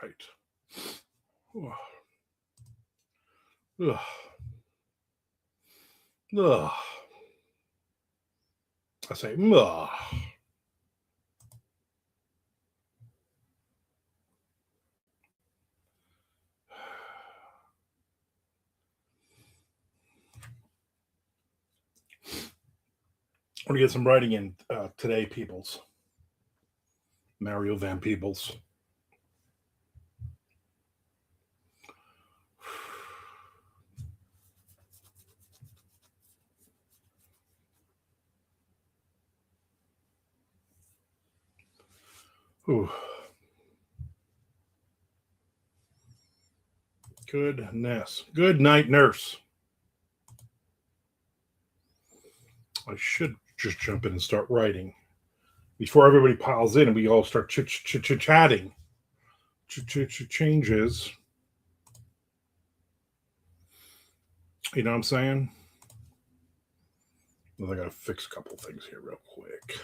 right. Ugh. Ugh. I say, ugh. I want to get some writing in today, peoples. Mario Van Peebles. Ooh. Goodness. Good night, nurse. I should just jump in and start writing before everybody piles in and we all start chatting. Changes. You know what I'm saying? Well, I got to fix a couple things here real quick.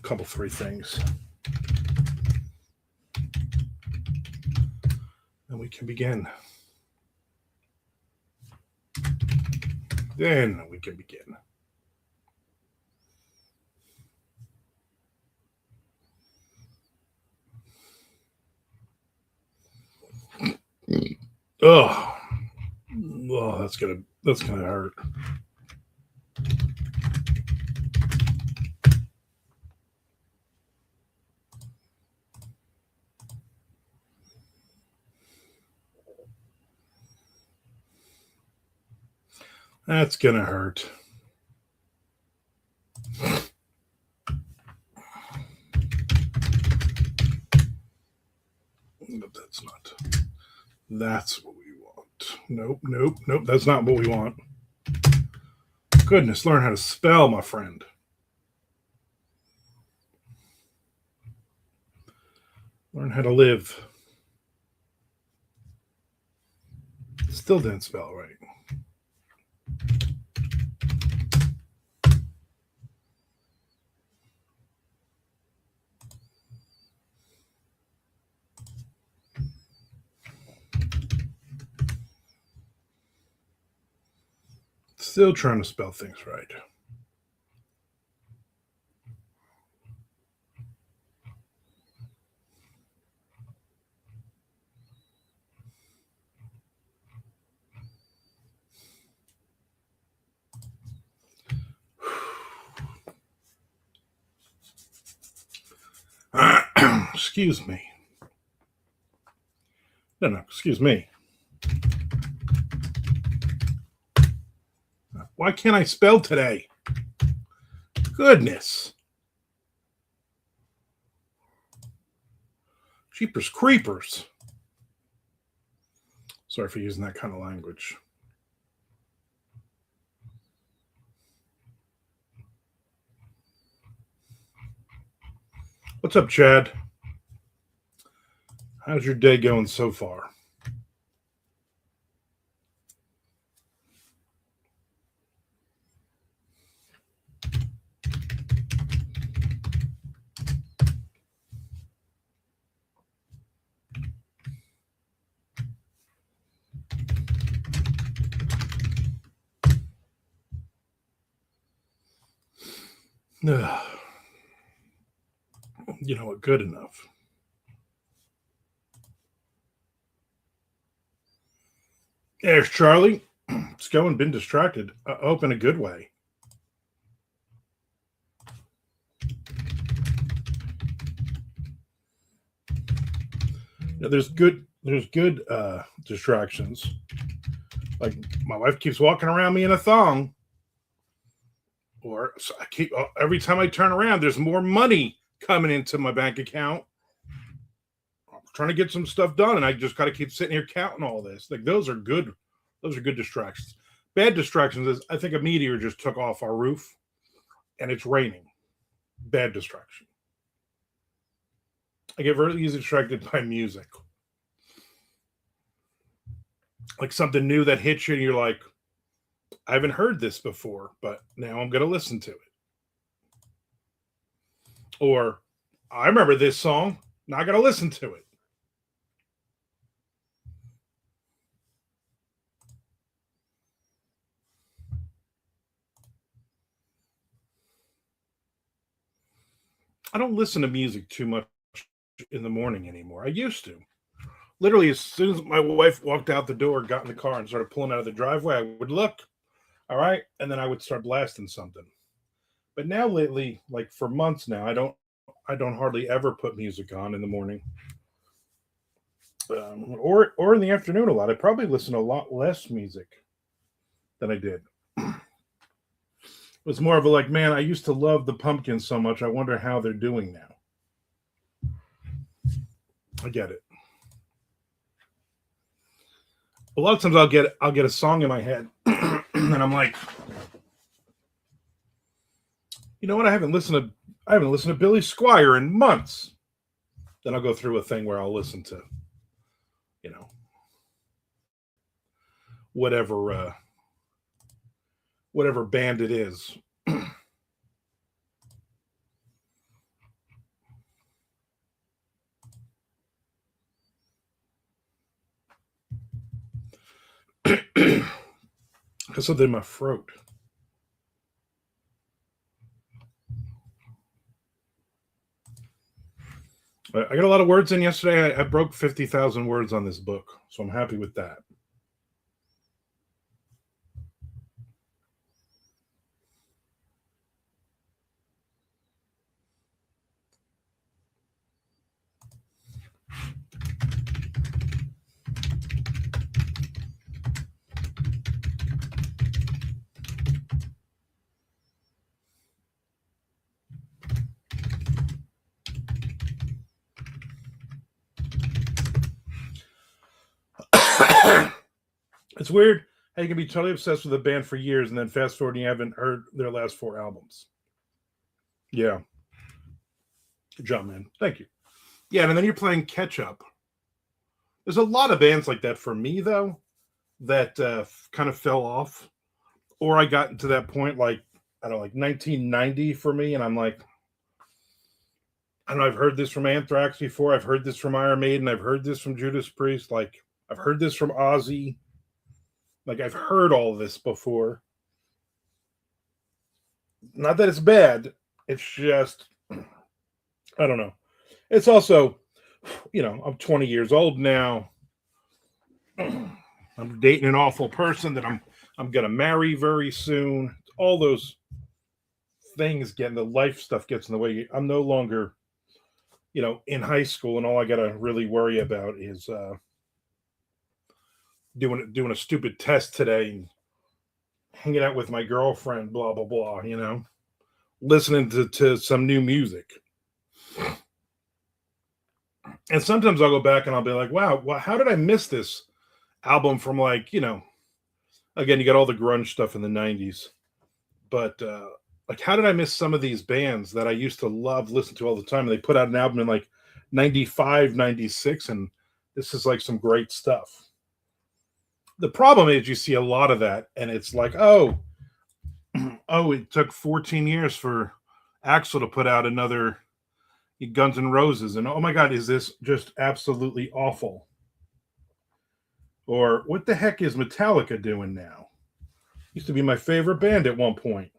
Couple three things. And we can begin. Then we can begin. Oh, that's gonna hurt. That's gonna hurt. But that's not. That's what we want. Nope. That's not what we want. Goodness, learn how to spell, my friend. Learn how to live. Still didn't spell right. Still trying to spell things right. Excuse me. No, excuse me. Why can't I spell today? Goodness. Jeepers creepers. Sorry for using that kind of language. What's up, Chad? How's your day going so far? You know what? Good enough. There's Charlie. It's going, been distracted. I hope in a good way. Yeah, there's good distractions. Like my wife keeps walking around me in a thong. Or I keep every time I turn around, there's more money coming into my bank account. I'm trying to get some stuff done, and I just got to keep sitting here counting all this. Like those are good distractions. Bad distractions is I think a meteor just took off our roof, and it's raining. Bad distraction. I get very easily distracted by music. Like something new that hits you, and you're like, I haven't heard this before, but now I'm going to listen to it. Or I remember this song, now I got to listen to it. I don't listen to music too much in the morning anymore. I used to. Literally, as soon as my wife walked out the door, got in the car, and started pulling out of the driveway, I would look, all right, and then I would start blasting something. But now lately, like for months now, I don't hardly ever put music on in the morning, or in the afternoon a lot. I probably listen to a lot less music than I did. It was more of a like, man, I used to love the Pumpkins so much. I wonder how they're doing now. I get it. A lot of times I'll get a song in my head, and I'm like, you know what? I haven't listened to Billy Squire in months. Then I'll go through a thing where I'll listen to, you know, whatever whatever band it is. Got something in my throat. I got a lot of words in yesterday. I broke 50,000 words on this book, so I'm happy with that. It's weird how you can be totally obsessed with a band for years and then fast forward and you haven't heard their last four albums. Yeah. Good job, man. Thank you. Yeah, and then you're playing catch up. There's a lot of bands like that for me, though, that kind of fell off. Or I got to that point, like, I don't know, like 1990 for me, and I'm like, I don't know, I've heard this from Anthrax before. I've heard this from Iron Maiden. I've heard this from Judas Priest. Like, I've heard this from Ozzy. Like, I've heard all of this before. Not that it's bad. It's just, I don't know. It's also, I'm 20 years old now. I'm dating an awful person that I'm gonna marry very soon. All those things the life stuff gets in the way. I'm no longer, in high school, and all I gotta really worry about is doing a stupid test today and hanging out with my girlfriend, blah blah blah, listening to some new music. And sometimes I'll go back and I'll be like, wow, how did I miss this album from, like, again, you got all the grunge stuff in the 90s, but like, how did I miss some of these bands that I used to listen to all the time? And they put out an album in like 95, 96, and this is like some great stuff. The problem is you see a lot of that, and it's like, oh, it took 14 years for Axl to put out another Guns N' Roses, and oh my God, is this just absolutely awful? Or what the heck is Metallica doing now? Used to be my favorite band at one point.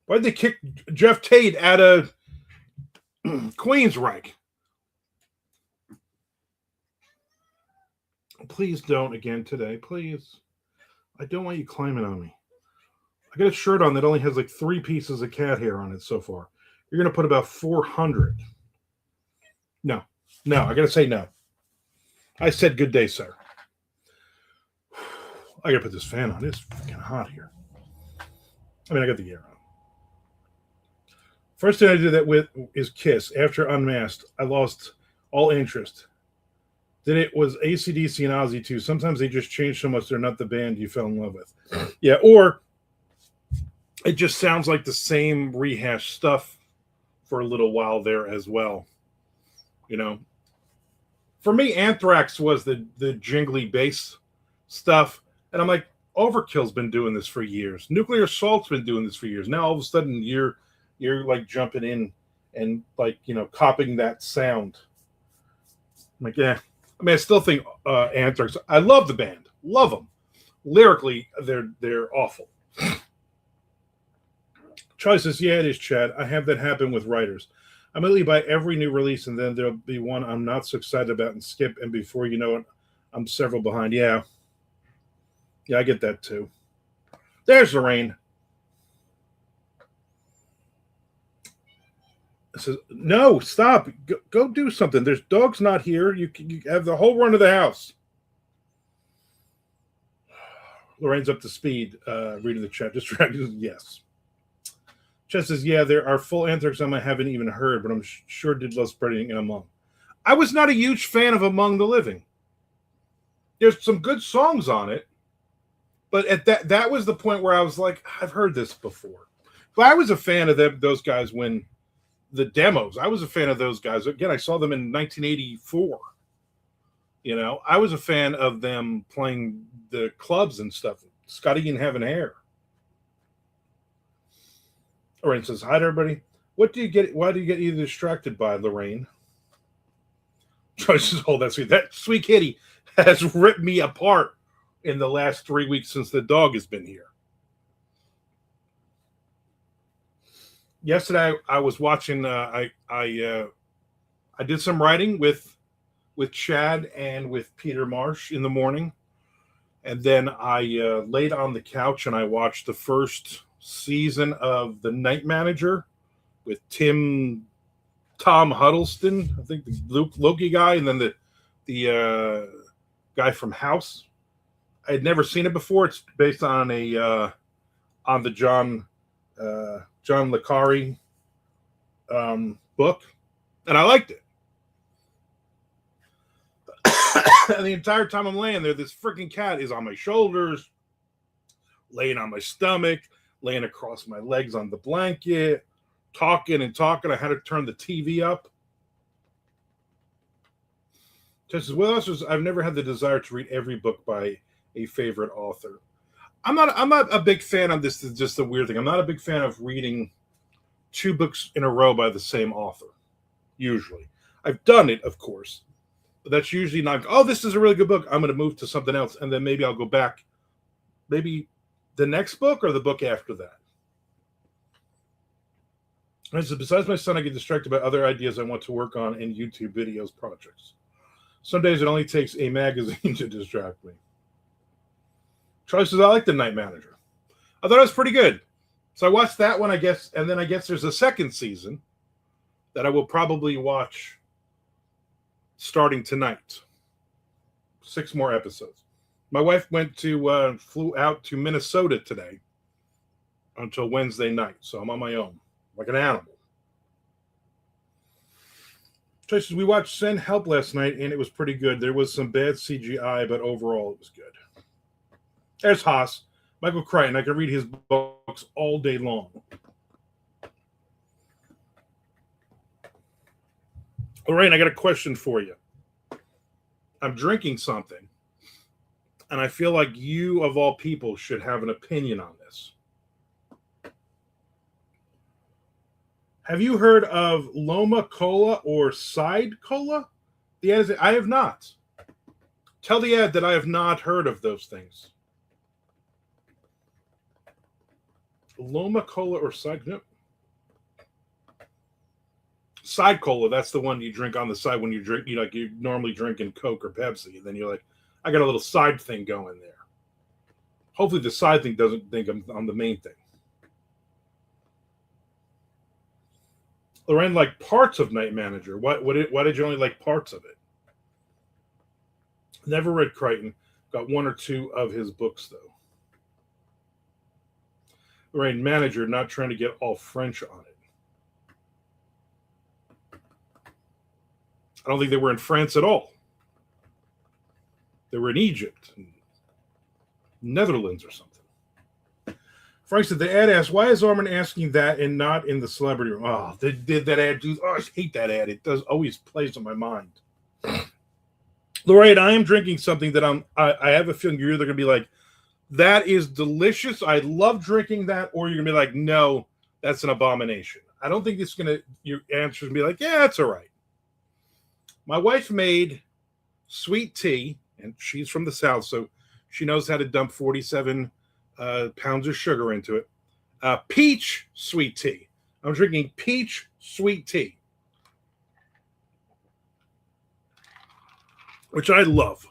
Why'd they kick Jeff Tate out of Queensryche? Please don't again today, please. I don't want you climbing on me. I got a shirt on that only has like 3 pieces of cat hair on it so far. You're going to put about 400. No, I got to say no. I said good day, sir. I got to put this fan on. It's freaking hot here. I mean, I got the air on. First thing I did that with is Kiss. After Unmasked, I lost all interest. Then it was AC/DC and Ozzy too. Sometimes they just change so much they're not the band you fell in love with. Yeah, or it just sounds like the same rehashed stuff for a little while there as well. You know, for me, Anthrax was the jingly bass stuff, and I'm like, Overkill's been doing this for years. Nuclear Assault's been doing this for years. Now all of a sudden you're like jumping in and like copying that sound. I'm like, yeah. I mean, I still think Anthrax. I love the band, love them. Lyrically, they're awful. Charlie says, yeah, it is, Chad. I have that happen with writers. I immediately buy every new release, and then there'll be one I'm not so excited about and skip, and before you know it, I'm several behind. Yeah, I get that too. There's Lorraine. It says, no, stop. Go do something. There's dogs not here. You have the whole run of the house. Lorraine's up to speed. Reading the chat. Distracted. Yes. Chess says, yeah, there are full Anthrax I haven't even heard, but I'm sure did love spreading in Among. I was not a huge fan of Among the Living. There's some good songs on it, but at that was the point where I was like, I've heard this before. But I was a fan of those guys when the demos. I was a fan of those guys. Again, I saw them in 1984. I was a fan of them playing the clubs and stuff. Scotty and Heaven Hair. Lorraine says, hi to everybody. Why do you get either distracted by, Lorraine? Joyce says, oh, that's sweet. That sweet kitty has ripped me apart in the last 3 weeks since the dog has been here. Yesterday, I was watching. I did some writing with Chad and with Peter Marsh in the morning, and then I laid on the couch and I watched the first season of The Night Manager with Tom Huddleston, I think the Loki guy, and then the guy from House. I had never seen it before. It's based on the John le Carre book, and I liked it. And the entire time I'm laying there, this freaking cat is on my shoulders, laying on my stomach, laying across my legs on the blanket, talking and talking. I had to turn the TV up. Just as well as I've never had the desire to read every book by a favorite author. I'm not a big fan of this. Is just a weird thing. I'm not a big fan of reading 2 books in a row by the same author. Usually, I've done it, of course, but that's usually not. Oh, this is a really good book. I'm going to move to something else, and then maybe I'll go back. Maybe the next book or the book after that. And so besides my son, I get distracted by other ideas I want to work on in YouTube videos projects. Some days it only takes a magazine to distract me. Charlie says, I like The Night Manager. I thought it was pretty good. So I watched that one, I guess, and then I guess there's a second season that I will probably watch starting tonight. 6 more episodes. My wife flew out to Minnesota today until Wednesday night, so I'm on my own, like an animal. Charlie says, we watched Send Help last night, and it was pretty good. There was some bad CGI, but overall it was good. There's Haas. Michael Crichton. I can read his books all day long. Lorraine, I got a question for you. I'm drinking something, and I feel like you, of all people, should have an opinion on this. Have you heard of Loma Cola or Side Cola? The ad is, I have not. Tell the ad that I have not heard of those things. Loma Cola or Side? Nope. Side Cola, that's the one you drink on the side when you drink, you normally drink in Coke or Pepsi, and then you're like, I got a little side thing going there. Hopefully the side thing doesn't think I'm on the main thing. Lorraine liked parts of Night Manager. Why did you only like parts of it? Never read Crichton. Got 1 or 2 of his books, though. Lorraine, Manager, not trying to get all French on it. I don't think they were in France at all. They were in Egypt, Netherlands or something. Frank said the ad asked, "Why is Armand asking that and not in the celebrity room?" Oh, they did that ad, dude. Oh, I hate that ad. It does always plays on my mind. Lorraine, I am drinking something that I have a feeling you're either gonna be like, "That is delicious. I love drinking that," or you're gonna be like, "No, that's an abomination." I don't think it's gonna. Your answer is gonna be like, "Yeah, it's all right." My wife made sweet tea, and she's from the South, so she knows how to dump 47 pounds of sugar into it. Peach sweet tea. I'm drinking peach sweet tea, which I love.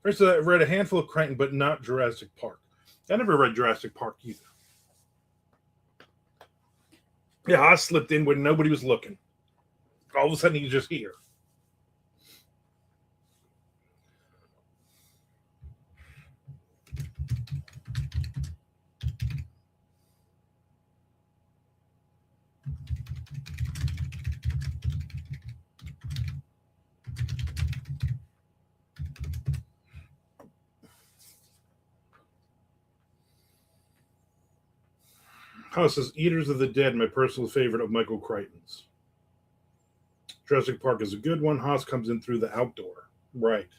First, I've read a handful of Crichton, but not Jurassic Park. I never read Jurassic Park either. Yeah, I slipped in when nobody was looking. All of a sudden, he's just here. House says Eaters of the Dead, my personal favorite of Michael Crichton's. Jurassic Park is a good one. Haas comes in through the outdoor. Right.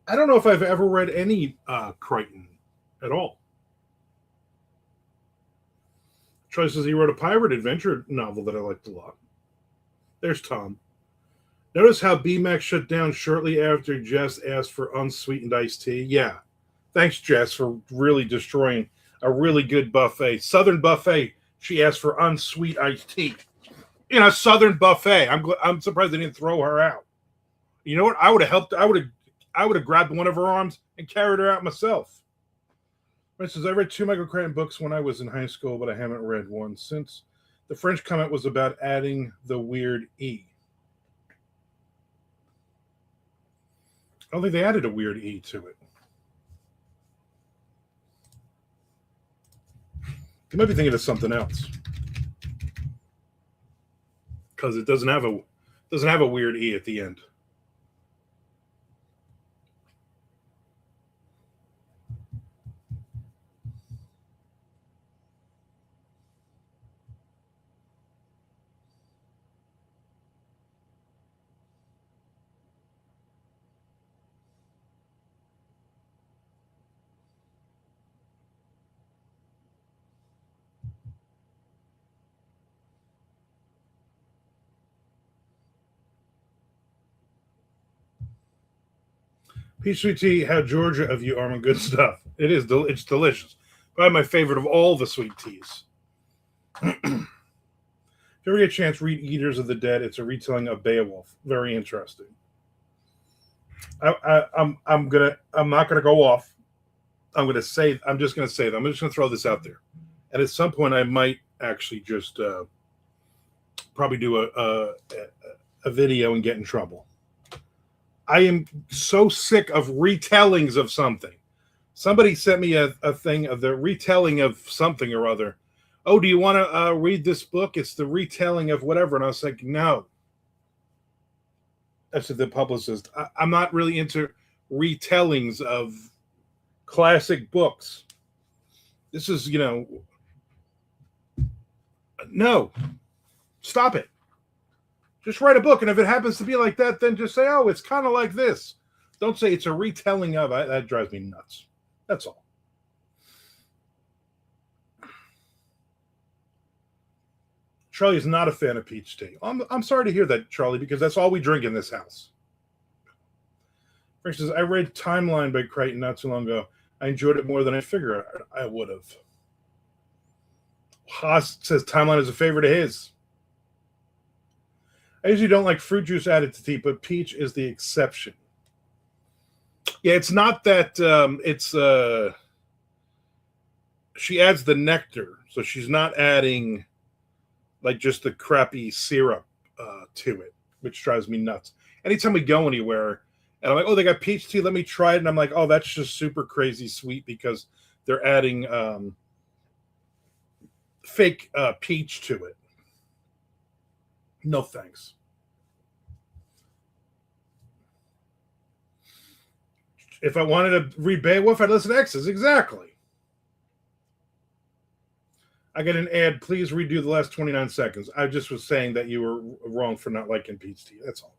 I don't know if I've ever read any Crichton at all. Troy says he wrote a pirate adventure novel that I liked a lot. There's Tom. Notice how BMAX shut down shortly after Jess asked for unsweetened iced tea? Yeah. Thanks, Jess, for really destroying a really good buffet. Southern buffet, she asked for unsweet iced tea. In a Southern buffet. I'm surprised they didn't throw her out. You know what? I would have helped. I would have grabbed one of her arms and carried her out myself. For instance, I read 2 Michael Crichton books when I was in high school, but I haven't read one since. The French comment was about adding the weird E. I don't think they added a weird E to it. You might be thinking of something else. Because it doesn't have a weird E at the end. Peach sweet tea, how Georgia of you, Armand. Good stuff. It is. It's delicious. Probably my favorite of all the sweet teas. If you ever get a chance, read Eaters of the Dead. It's a retelling of Beowulf. Very interesting. I'm not gonna go off. I'm just gonna say that. I'm just gonna throw this out there. And at some point, I might actually just probably do a video and get in trouble. I am so sick of retellings of something. Somebody sent me a thing of the retelling of something or other. Oh, do you want to read this book? It's the retelling of whatever. And I was like, no. That's the publicist. I'm not really into retellings of classic books. This is, no. Stop it. Just write a book, and if it happens to be like that, then just say, oh, it's kind of like this. Don't say it's a retelling of it. That drives me nuts. That's all. Charlie is not a fan of peach tea. I'm sorry to hear that, Charlie, because that's all we drink in this house. For instance, I read Timeline by Crichton not too long ago. I enjoyed it more than I figured I would have. Haas says Timeline is a favorite of his. I usually don't like fruit juice added to tea, but peach is the exception. Yeah, it's not that she adds the nectar, so she's not adding like just the crappy syrup to it, which drives me nuts. Anytime we go anywhere and I'm like, oh, they got peach tea, let me try it. And I'm like, oh, that's just super crazy sweet because they're adding fake peach to it. No thanks. If I wanted to read Beowulf, I'd listen to X's. Exactly. I get an ad. Please redo the last 29 seconds. I just was saying that you were wrong for not liking Pete's Tea. That's all.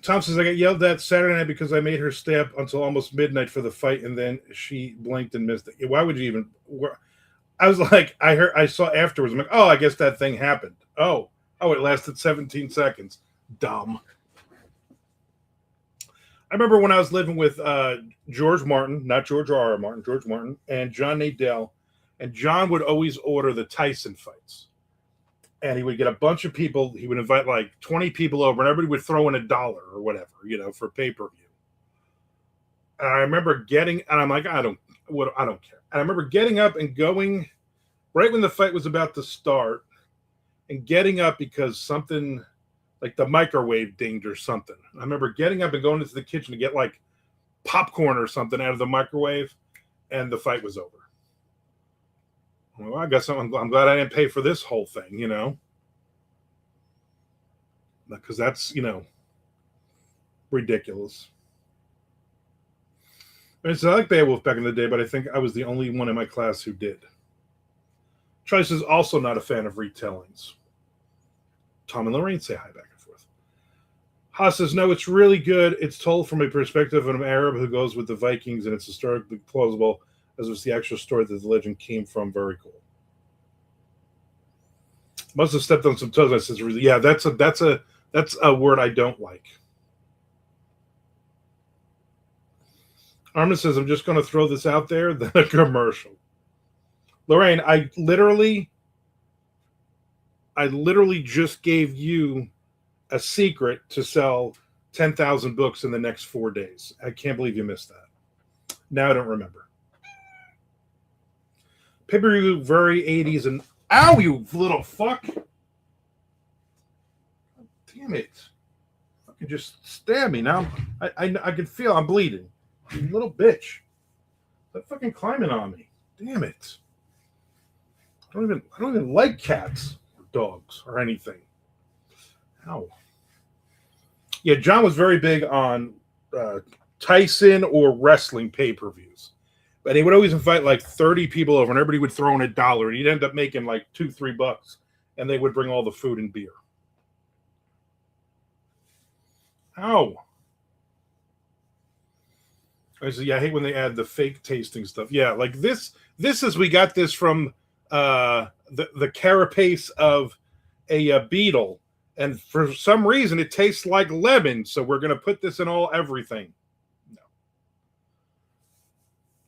Tom says, I got yelled at Saturday night because I made her stay up until almost midnight for the fight, and then she blinked and missed it. Why would you even... I was like, I saw afterwards. I'm like, oh, I guess that thing happened. Oh, it lasted 17 seconds. Dumb. I remember when I was living with George Martin, not George R.R. Martin, George Martin, and John Nadell, and John would always order the Tyson fights. And he would get a bunch of people. He would invite like 20 people over, and everybody would throw in $1 or whatever, for pay-per-view. And I remember and I'm like, I don't care. And I remember getting up and going right when the fight was about to start, and getting up because something like the microwave dinged or something. I remember getting up and going into the kitchen to get like popcorn or something out of the microwave, and the fight was over. Well, I guess I'm glad I didn't pay for this whole thing, because that's, ridiculous. I mean, so I like Beowulf back in the day, but I think I was the only one in my class who did. Trice is also not a fan of retellings. Tom and Lorraine say hi back and forth. Haas says, no, it's really good. It's told from a perspective of an Arab who goes with the Vikings, and it's historically plausible, as was the actual story that the legend came from. Very cool. Must have stepped on some toes. I says, yeah, that's a word I don't like. Armand says, I'm just going to throw this out there, then a commercial. Lorraine, I literally just gave you a secret to sell 10,000 books in the next 4 days. I can't believe you missed that. Now I don't remember. Pay-per-view, very 80s, and ow, you little fuck! Damn it! Fucking just stab me now. I can feel I'm bleeding. You little bitch! Stop fucking climbing on me! Damn it! I don't even like cats or dogs or anything. Ow. Yeah, John was very big on Tyson or wrestling pay-per-views. But he would always invite like 30 people over, and everybody would throw in $1, and he'd end up making like $2-3, and they would bring all the food and beer. Ow. I said, yeah, I hate when they add the fake tasting stuff. Yeah, like this is, we got this from the carapace of a beetle, and for some reason it tastes like lemon, so we're going to put this in everything. No.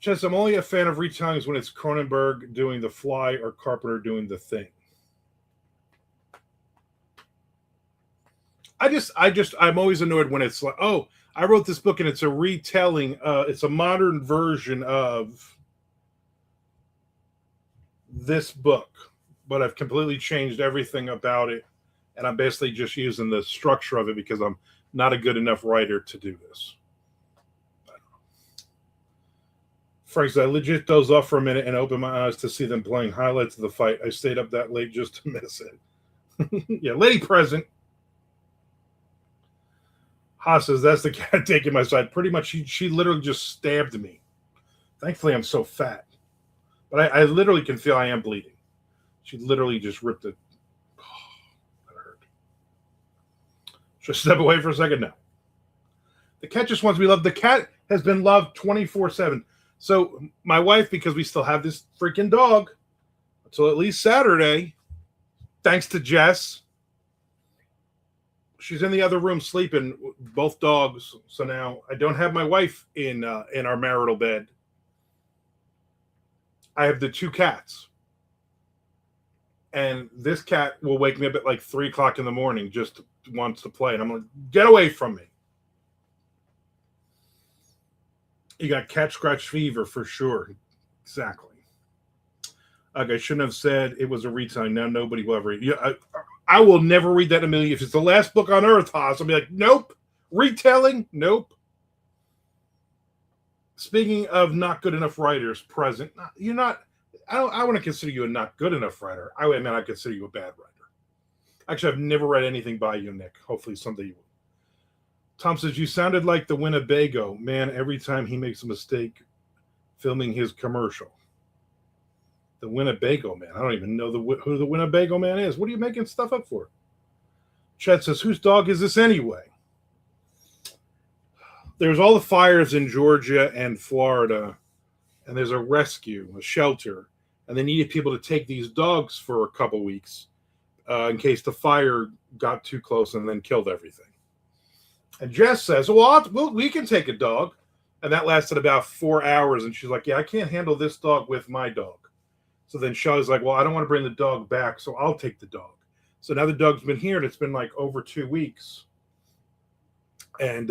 Chess, I'm only a fan of retellings when it's Cronenberg doing The Fly or Carpenter doing The Thing. I'm always annoyed when it's like, oh, I wrote this book and it's a retelling, it's a modern version of this book, but I've completely changed everything about it, and I'm basically just using the structure of it because I'm not a good enough writer to do this. Frank said, I legit dozed off for a minute and opened my eyes to see them playing highlights of the fight. I stayed up that late just to miss it. Yeah, lady present. Ha says, that's the cat taking my side. Pretty much, she literally just stabbed me. Thankfully, I'm so fat. But I literally can feel I am bleeding. She literally just ripped it. Oh, that hurt. Should I step away for a second? No. The cat just wants to be loved. The cat has been loved 24/7. So my wife, because we still have this freaking dog until at least Saturday, thanks to Jess, she's in the other room sleeping, both dogs. So now I don't have my wife in our marital bed. I have the 2 cats. And this cat will wake me up at like 3 o'clock in the morning, just wants to play. And I'm like, get away from me. You got cat scratch fever for sure. Exactly. Like I shouldn't have said it was a retelling. Now nobody will ever read. Yeah, I will never read that in a million. If it's the last book on earth, Haas, I'll be like, nope. Retelling? Nope. Speaking of not good enough writers present, you're not. I want to consider you a not good enough writer. I consider you a bad writer. Actually, I've never read anything by you, Nick. Hopefully, someday you will. Tom says, you sounded like the Winnebago man every time he makes a mistake filming his commercial. The Winnebago man. I don't even know who the Winnebago man is. What are you making stuff up for? Chad says, whose dog is this anyway? There's all the fires in Georgia and Florida, and there's a rescue, a shelter, and they needed people to take these dogs for a couple weeks in case the fire got too close and then killed everything. And Jess says, well, we can take a dog. And that lasted about 4 hours. And she's like, yeah, I can't handle this dog with my dog. So then Shelley's like, well, I don't want to bring the dog back, so I'll take the dog. So now the dog's been here, and it's been like over 2 weeks. And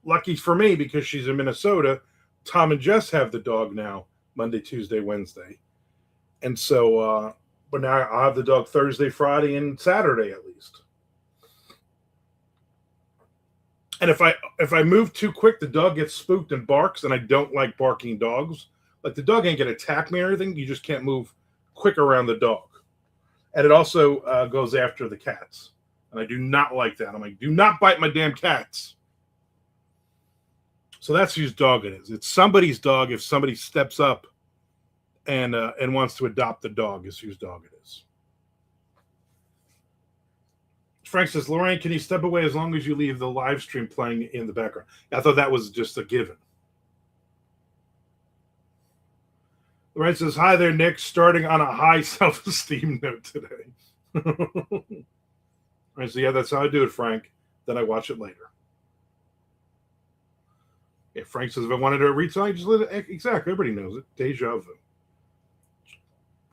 lucky for me, because she's in Minnesota, Tom and Jess have the dog now, Monday, Tuesday, Wednesday. And so, but now I'll have the dog Thursday, Friday, and Saturday at least. And if I move too quick, the dog gets spooked and barks, and I don't like barking dogs. Like, the dog ain't going to attack me or anything. You just can't move quick around the dog. And it also goes after the cats. And I do not like that. I'm like, do not bite my damn cats. So that's whose dog it is. It's somebody's dog if somebody steps up and wants to adopt the dog is whose dog it is. Frank says, Lorraine, can you step away as long as you leave the live stream playing in the background? I thought that was just a given. Lorraine says, hi there, Nick. Starting on a high self-esteem note today. I say, yeah, that's how I do it, Frank. Then I watch it later. Yeah, Frank says, if I wanted to retell, I just let it. Exactly. Everybody knows it. Deja vu.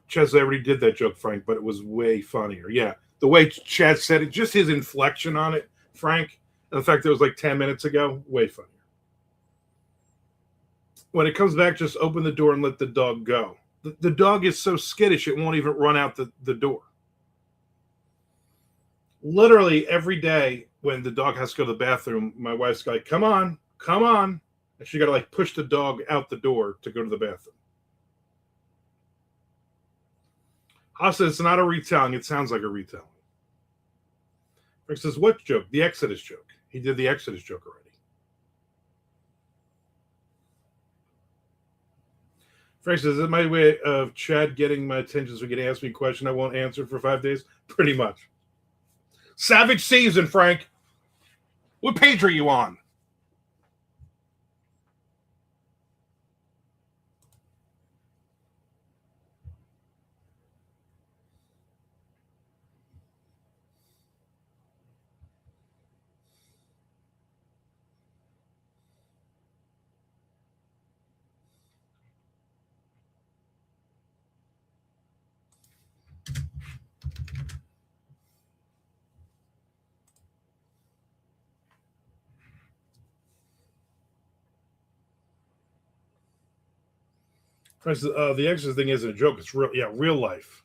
Ches already did that joke, Frank, but it was way funnier. Yeah. The way Chad said it, just his inflection on it, Frank, and the fact that it was like 10 minutes ago, way funnier. When it comes back, just open the door and let the dog go. The dog is so skittish, it won't even run out the door. Literally every day when the dog has to go to the bathroom, my wife's like, come on. And she got to like push the dog out the door to go to the bathroom. Haas says, it's not a retelling. It sounds like a retelling. Frank says, what joke? The Exodus joke. He did the Exodus joke already. Frank says, is it my way of Chad getting my attention so he can ask me a question I won't answer for 5 days? Pretty much. Savage season, Frank. What page are you on? Frank says, the Exodus thing isn't a joke. It's real. Yeah, real life.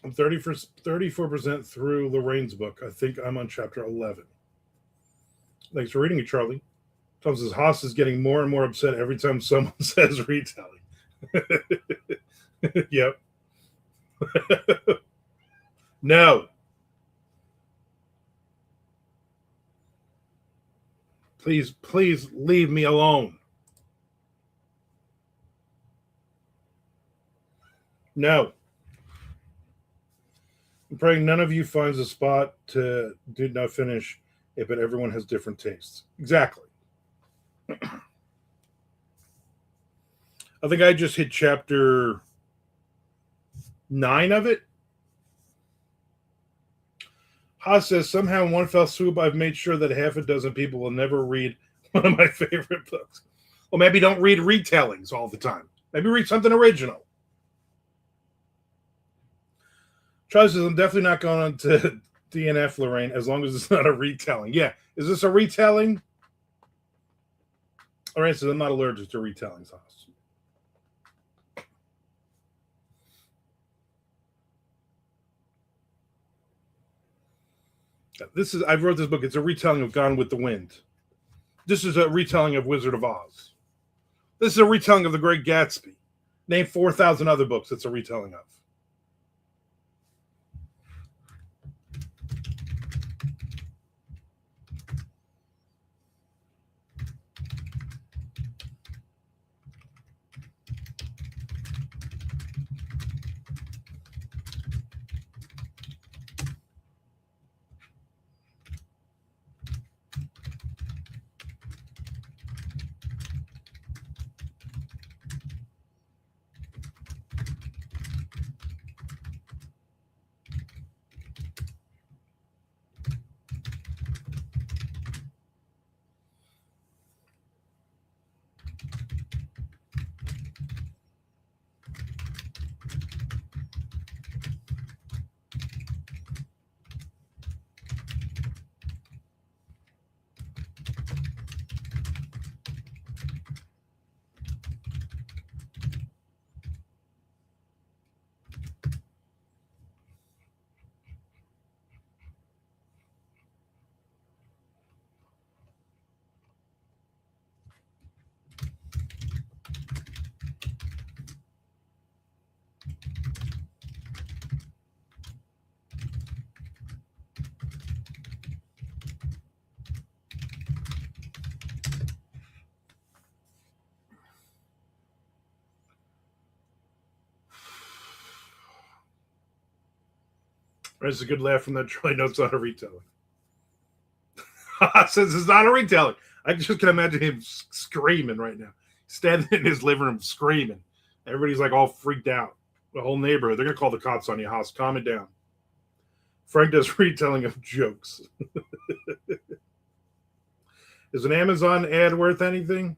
I'm 34% through Lorraine's book. I think I'm on chapter 11. Thanks for reading it, Charlie. Tom says, Haas is getting more and more upset every time someone says retelling. Yep. No. Please leave me alone. No. I'm praying none of you finds a spot to do not finish it, but everyone has different tastes. Exactly. I think I just hit chapter 9 of it. Haas says, somehow in one fell swoop, I've made sure that half a dozen people will never read one of my favorite books. Well, maybe don't read retellings all the time. Maybe read something original. Charlie says, I'm definitely not going on to DNF, Lorraine, as long as it's not a retelling. Yeah. Is this a retelling? All right, so I'm not allergic to retellings, Haas. I wrote this book. It's a retelling of Gone with the Wind. This is a retelling of Wizard of Oz. This is a retelling of The Great Gatsby. Name 4,000 other books it's a retelling of. There's a good laugh from that Troy notes on a retelling. Says it's not a retelling. I just can imagine him screaming right now, standing in his living room screaming. Everybody's like all freaked out. The whole neighborhood. They're gonna call the cops on you, Haas. Calm it down. Frank does retelling of jokes. Is an Amazon ad worth anything?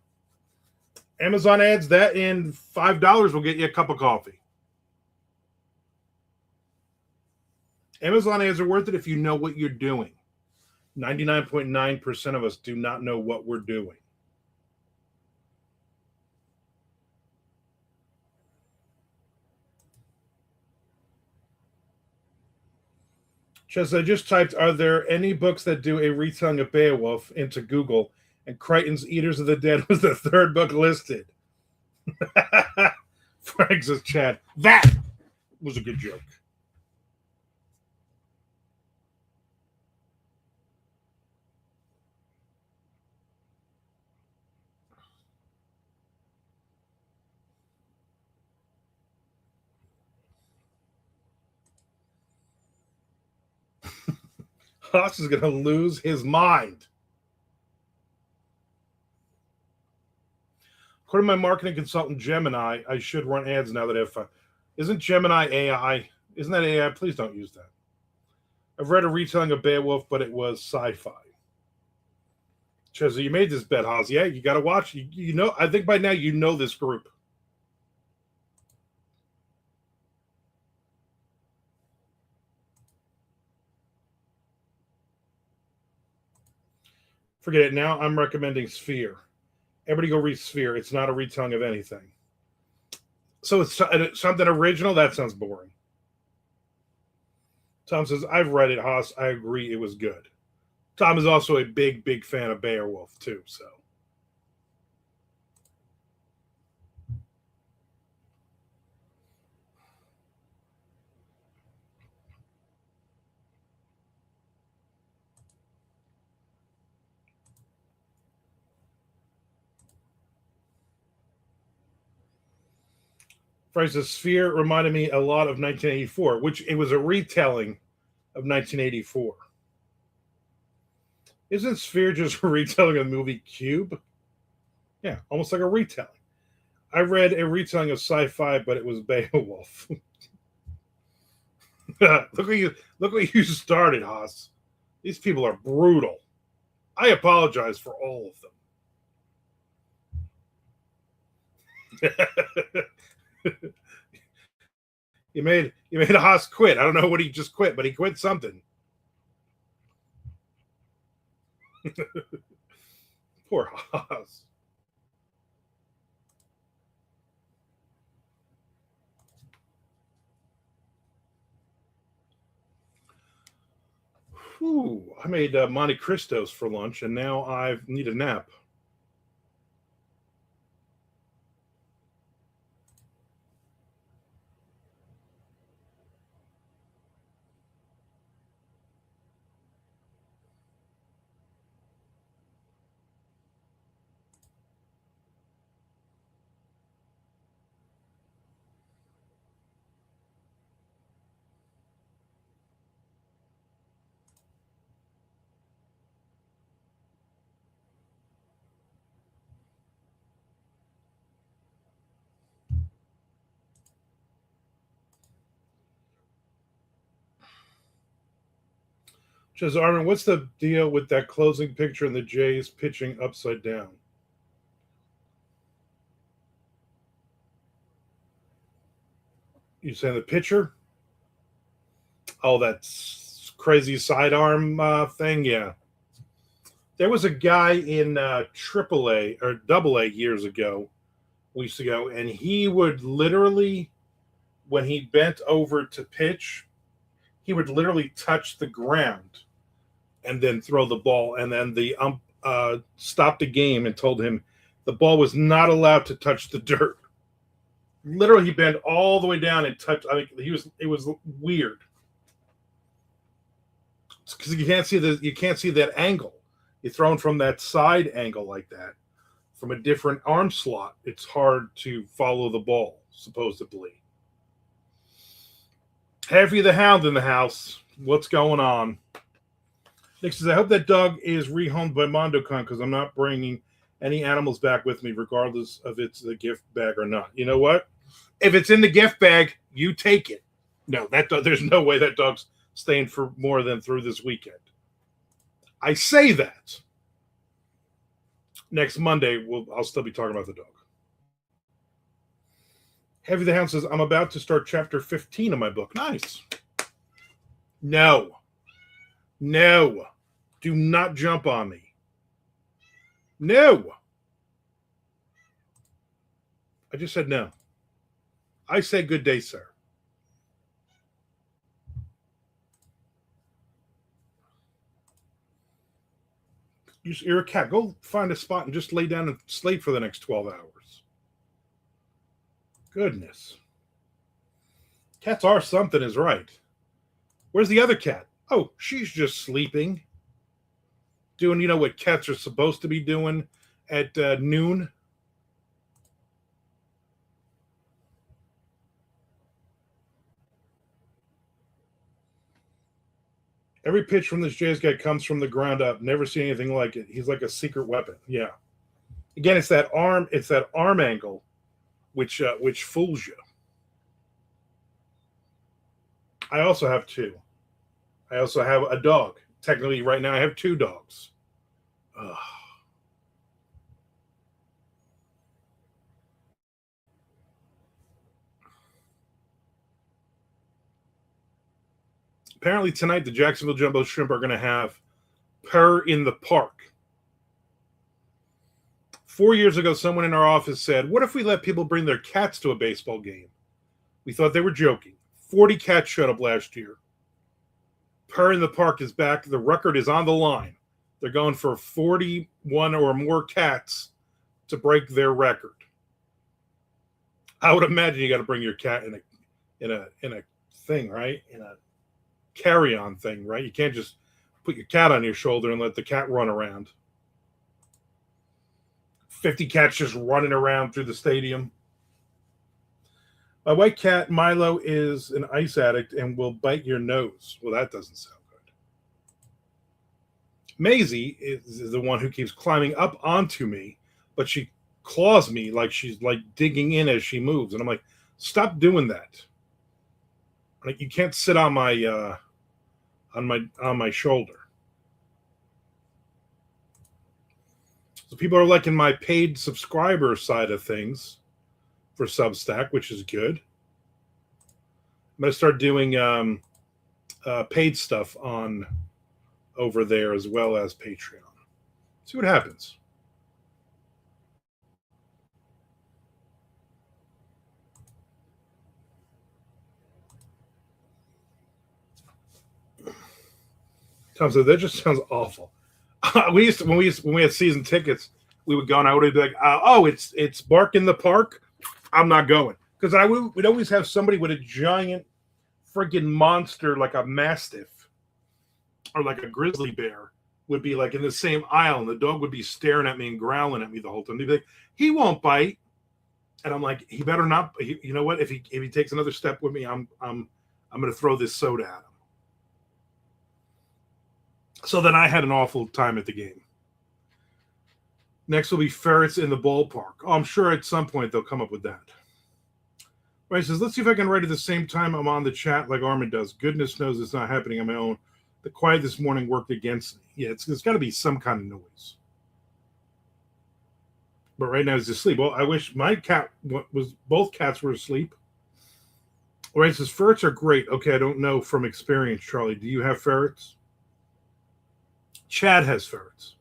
Amazon ads, that and $5 will get you a cup of coffee. Amazon ads are worth it if you know what you're doing. 99.9% of us do not know what we're doing. Chess, I just typed, are there any books that do a retelling of Beowulf into Google, and Crichton's Eaters of the Dead was the third book listed. Frank says, Chad, that was a good joke. Haas is going to lose his mind. According to my marketing consultant, Gemini, I should run ads now that I have fun. Isn't Gemini AI? Isn't that AI? Please don't use that. I've read a retelling of Beowulf, but it was sci-fi. Chezzy, you made this bet, Haas. Yeah, you got to watch. You know, I think by now you know this group. Forget it. Now I'm recommending Sphere. Everybody go read Sphere. It's not a retelling of anything. So it's something original? That sounds boring. Tom says, I've read it, Haas. I agree it was good. Tom is also a big, big fan of Beowulf, too. So. Francis Sphere reminded me a lot of 1984, which it was a retelling of 1984. Isn't Sphere just a retelling of the movie Cube? Yeah, almost like a retelling. I read a retelling of sci-fi, but it was Beowulf. Look what you started, Haas. These people are brutal. I apologize for all of them. you made a Haas quit. I don't know what he just quit, but he quit something. Poor Haas. Whew, I made Monte Cristos for lunch, and now I need a nap. Says Armin, what's the deal with that closing picture and the Jays pitching upside down? You saying the pitcher? Oh, that's crazy sidearm thing. Yeah, there was a guy in AAA or AA years ago. We used to go, and he would literally, when he bent over to pitch, he would literally touch the ground and then throw the ball. And then the ump stopped the game and told him the ball was not allowed to touch the dirt. Literally, he bent all the way down and touched. I mean, it was weird because you can't see that angle. You're thrown from that side angle like that, from a different arm slot. It's hard to follow the ball, supposedly. Heavy the Hound in the house. What's going on? Nick says, I hope that dog is rehomed by MondoCon because I'm not bringing any animals back with me, regardless of it's the gift bag or not. You know what? If it's in the gift bag, you take it. No, there's no way that dog's staying for more than through this weekend. I say that. Next Monday, I'll still be talking about the dog. Heavy the Hound says, I'm about to start chapter 15 of my book. Nice. No. Do not jump on me. No. I just said no. I say good day, sir. You're a cat. Go find a spot and just lay down and sleep for the next 12 hours. Goodness. Cats are something is right. Where's the other cat? Oh, she's just sleeping. Doing, what cats are supposed to be doing at noon. Every pitch from this Jays guy comes from the ground up. Never seen anything like it. He's like a secret weapon. Yeah. Again, it's that arm angle which fools you. I also have two. I also have a dog. Technically, right now, I have two dogs. Ugh. Apparently, tonight, the Jacksonville Jumbo Shrimp are going to have Purr in the Park. 4 years ago, someone in our office said, what if we let people bring their cats to a baseball game? We thought they were joking. 40 cats showed up last year. Purr in the Park is back. The record is on the line. They're going for 41 or more cats to break their record. I would imagine you got to bring your cat in a thing, right? In a carry-on thing, right? You can't just put your cat on your shoulder and let the cat run around. 50 cats just running around through the stadium. My white cat, Milo, is an ice addict and will bite your nose. Well, that doesn't sound good. Maisie is the one who keeps climbing up onto me, but she claws me like she's like digging in as she moves. And I'm like, stop doing that. Like, you can't sit on my shoulder. So people are liking my paid subscriber side of things for Substack, which is good. I'm going to start doing paid stuff on over there as well as Patreon. See what happens. Tom said that just sounds awful. We used to when we had season tickets, we would go and I would be like, "Oh, it's Bark in the Park." I'm not going because we'd always have somebody with a giant freaking monster like a mastiff or like a grizzly bear would be like in the same aisle, and the dog would be staring at me and growling at me the whole time. They'd be like, "He won't bite," and I'm like, "He better not." You know what? If he takes another step with me, I'm going to throw this soda at him. So then I had an awful time at the game. Next will be ferrets in the ballpark. Oh, I'm sure at some point they'll come up with that. Right, says, let's see if I can write at the same time I'm on the chat like Armand does. Goodness knows it's not happening on my own. The quiet this morning worked against me. Yeah, it's got to be some kind of noise. But right now he's asleep. Well, I wish my cat both cats were asleep. Right, says, ferrets are great. Okay, I don't know from experience, Charlie. Do you have ferrets? Chad has ferrets.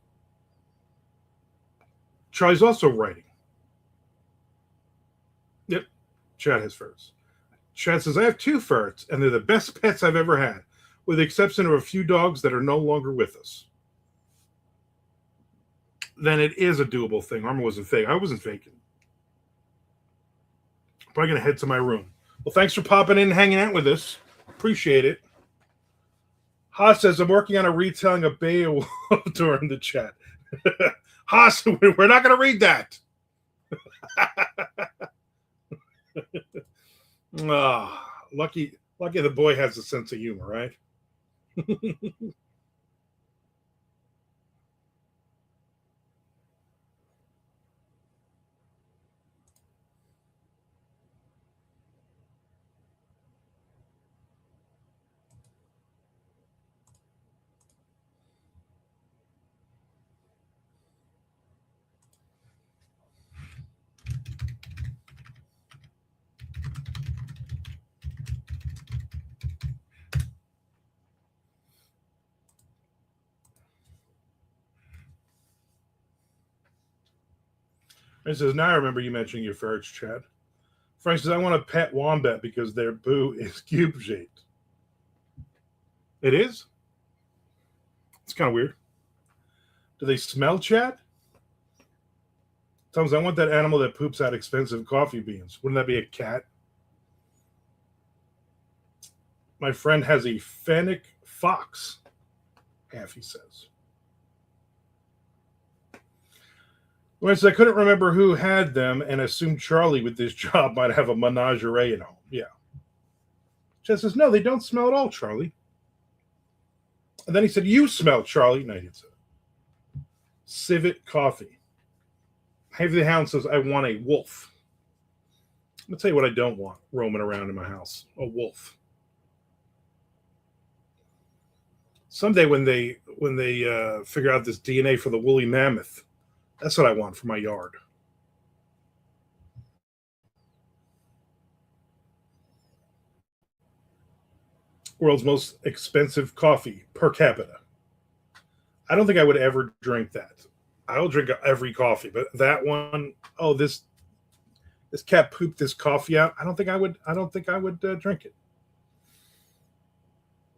Charlie's also writing. Yep, Chad has ferrets. Chad says, I have 2 ferrets, and they're the best pets I've ever had, with the exception of a few dogs that are no longer with us. Then it is a doable thing. Armor wasn't fake. I wasn't faking. Probably going to head to my room. Well, thanks for popping in and hanging out with us. Appreciate it. Haas says, I'm working on a retelling of Beowulf during the chat. Haas, we're not going to read that. Lucky the boy has a sense of humor, right? It says, now I remember you mentioning your ferrets, Chad. Frank says, I want a pet wombat because their poo is cube-shaped. It is? It's kind of weird. Do they smell, Chad? Thomas, I want that animal that poops out expensive coffee beans. Wouldn't that be a cat? My friend has a fennec fox, half he says. Whereas I couldn't remember who had them and assumed Charlie with this job might have a menagerie at home. Yeah. Chad says, no, they don't smell at all, Charlie. And then he said, you smell, Charlie. No, he didn't say that. Civet coffee. Heavy the Hound says, I want a wolf. I'm going to tell you what I don't want roaming around in my house. A wolf. Someday when they figure out this DNA for the woolly mammoth, that's what I want for my yard. World's most expensive coffee per capita. I don't think I would ever drink that. I'll drink every coffee, but that one, oh, this cat pooped this coffee out. I don't think I would drink it.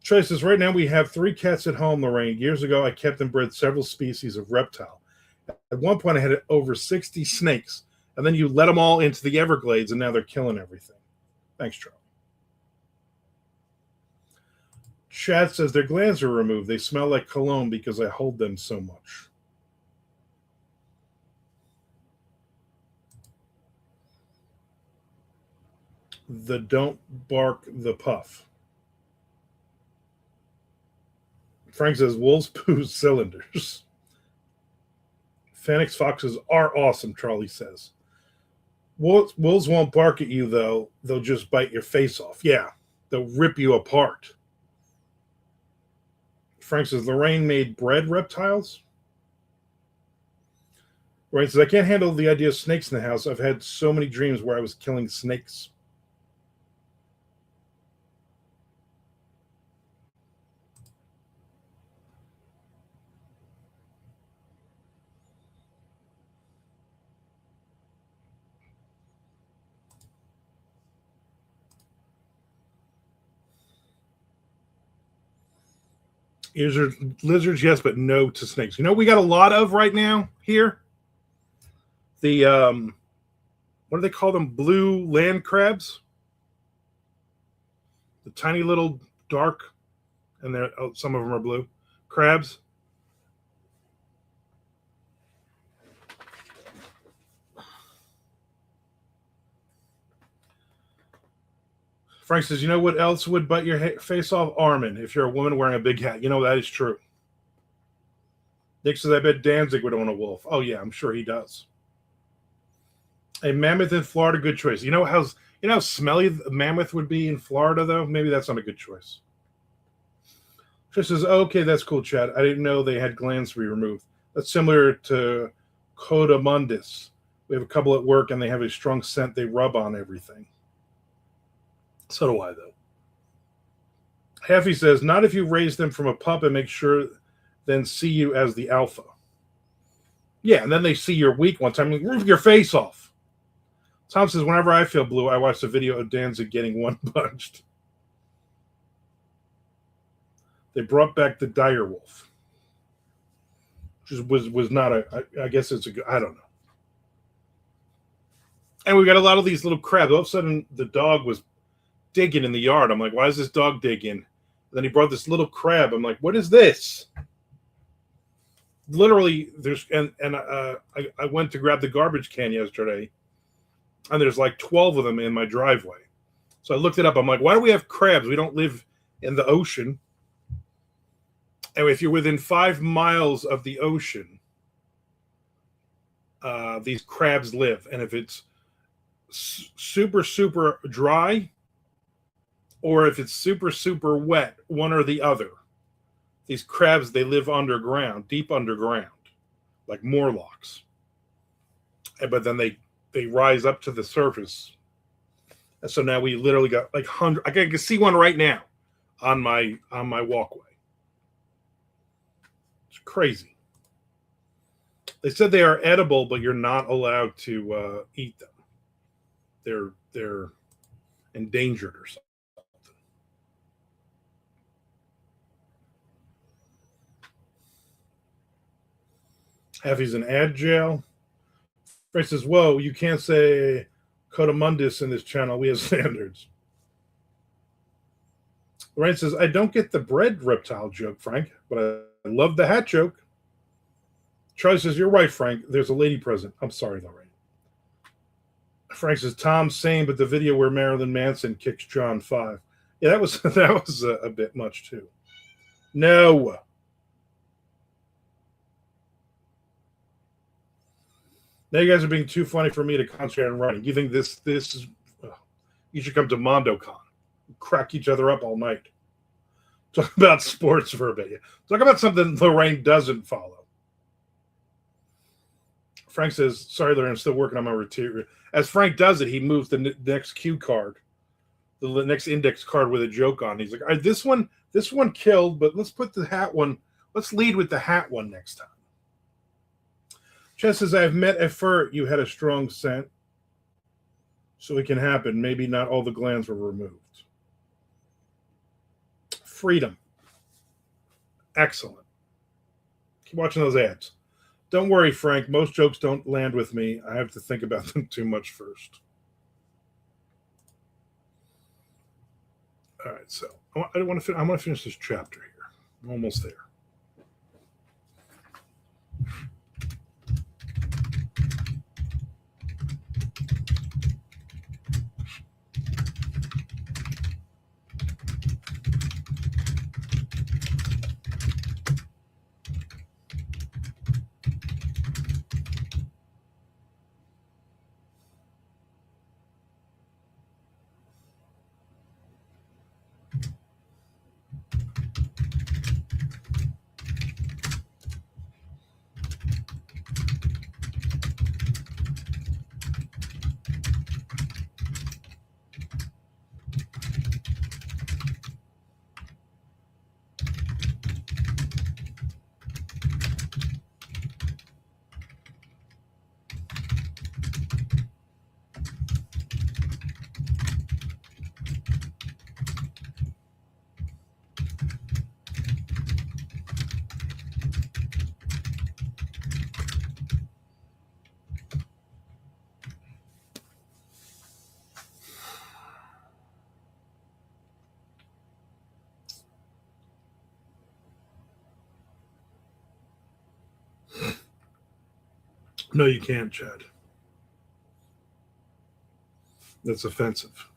Trey says, right now we have 3 cats at home, Lorraine. Years ago, I kept and bred several species of reptile. At one point, I had over 60 snakes, and then you let them all into the Everglades, and now they're killing everything. Thanks, Charlie. Chad says their glands are removed. They smell like cologne because I hold them so much. The don't bark the puff. Frank says wolves poo cylinders. Phoenix foxes are awesome, Charlie says. Wolves won't bark at you, though. They'll just bite your face off. Yeah, they'll rip you apart. Frank says, Lorraine made bread reptiles? Right, says I can't handle the idea of snakes in the house. I've had so many dreams where I was killing snakes. Lizards, yes, but no to snakes. You know, we got a lot of right now here. The what do they call them? Blue land crabs. The tiny little dark, and some of them are blue crabs. Frank says, you know what else would bite your face off? Armand, if you're a woman wearing a big hat. You know, that is true. Nick says, I bet Danzig would own a wolf. Oh, yeah, I'm sure he does. A mammoth in Florida, good choice. You know how smelly a mammoth would be in Florida, though? Maybe that's not a good choice. Trish says, okay, that's cool, Chad. I didn't know they had glands to be removed. That's similar to Codamundus. We have a couple at work, and they have a strong scent they rub on everything. So do I, though. Heffy says, not if you raise them from a pup and make sure then see you as the alpha. Yeah, and then they see you're weak one time and rip your face off. Tom says, whenever I feel blue, I watch the video of Danzig getting one punched. They brought back the dire wolf. Which was not I guess it's a good, I don't know. And we got a lot of these little crabs. All of a sudden, the dog was digging in the yard. I'm like, why is this dog digging? And then he brought this little crab. I'm like, what is this? Literally, I went to grab the garbage can yesterday, and there's like 12 of them in my driveway. So I looked it up. I'm like, why do we have crabs? We don't live in the ocean. And if you're within 5 miles of the ocean, these crabs live. And if it's super, super dry, or if it's super, super wet, one or the other. These crabs, they live underground, deep underground, like Morlocks. But then they rise up to the surface. And so now we literally got like 100. I can see one right now on my walkway. It's crazy. They said they are edible, but you're not allowed to eat them. They're endangered or something. Heffy's in ad jail. Frank says, whoa, you can't say Codamundus in this channel. We have standards. Lorraine says, I don't get the bread reptile joke, Frank, but I love the hat joke. Charlie says, you're right, Frank. There's a lady present. I'm sorry, Lorraine. Frank says, Tom, same, but the video where Marilyn Manson kicks John 5. Yeah, that was a bit much, too. No. Now you guys are being too funny for me to concentrate on running. You think this is... you should come to MondoCon. Crack each other up all night. Talk about sports for a bit. Talk about something Lorraine doesn't follow. Frank says, sorry, Lorraine, I'm still working on my routine. As Frank does it, he moves the next cue card, the next index card with a joke on. He's like, all right, this one killed, but let's put the hat one. Let's lead with the hat one next time. Chess says, I've met a fur. You had a strong scent. So it can happen. Maybe not all the glands were removed. Freedom. Excellent. Keep watching those ads. Don't worry, Frank. Most jokes don't land with me. I have to think about them too much first. All right, so I want to finish this chapter here. I'm almost there. No, you can't, Chad. That's offensive.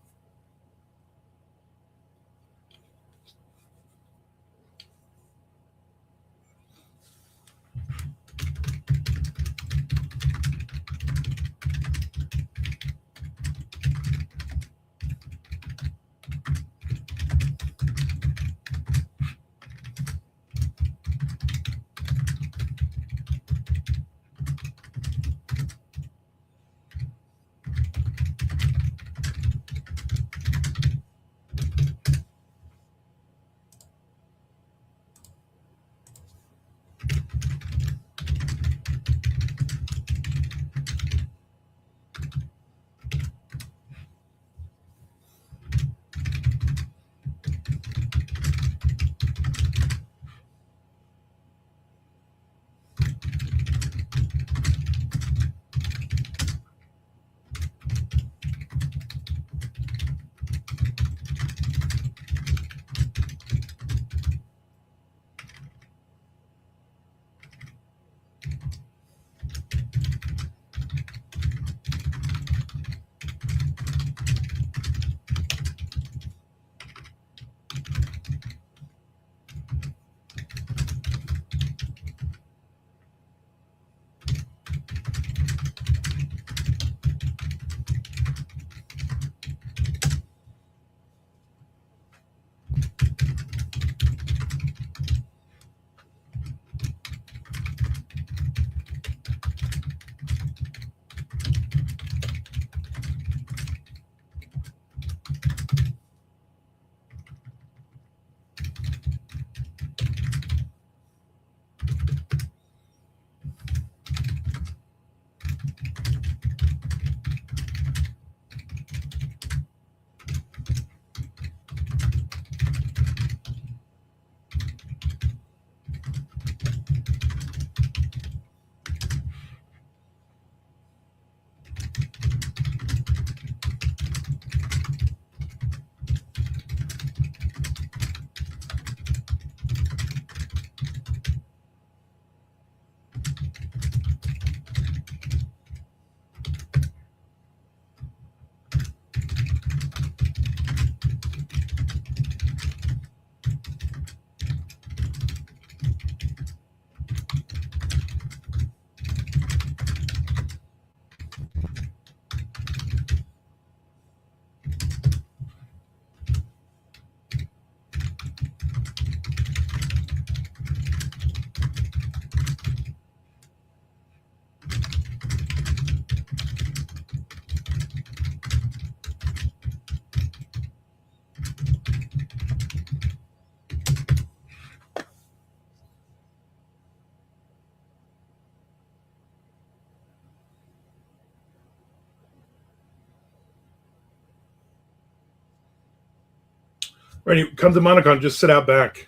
When you come to Monaco, just sit out back.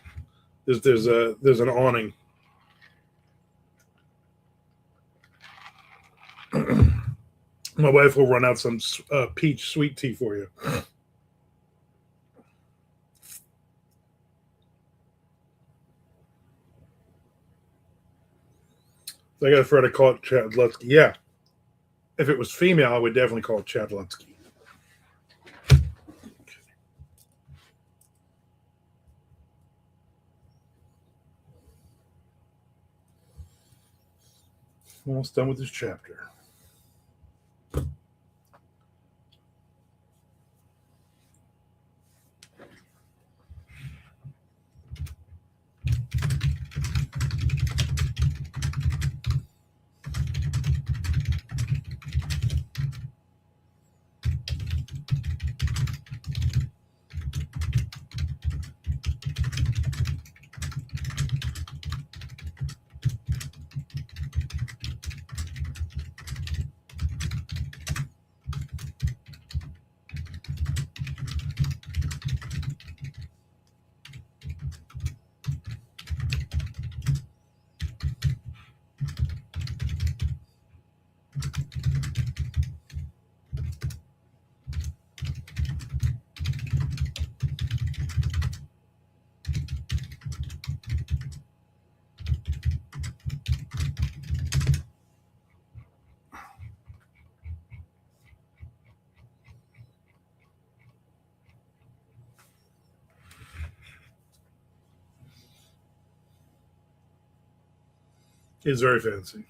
There's an awning. My wife will run out some peach sweet tea for you. So I got to try to call it Chadlutsky. Yeah. If it was female, I would definitely call it Chadlutsky. Almost done with this chapter. It's very fancy.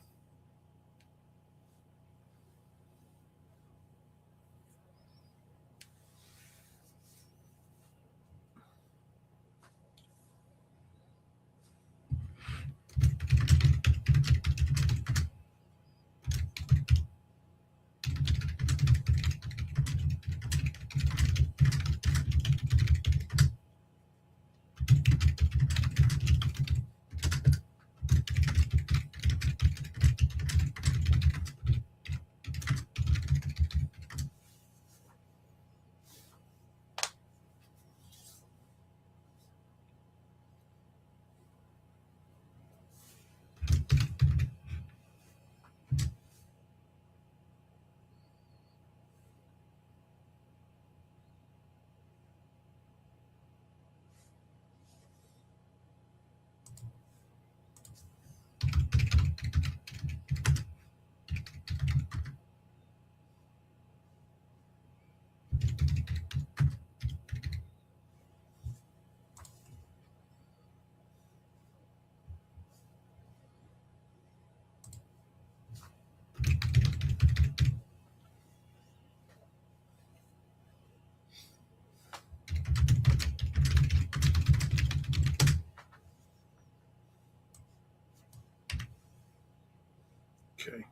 Okay,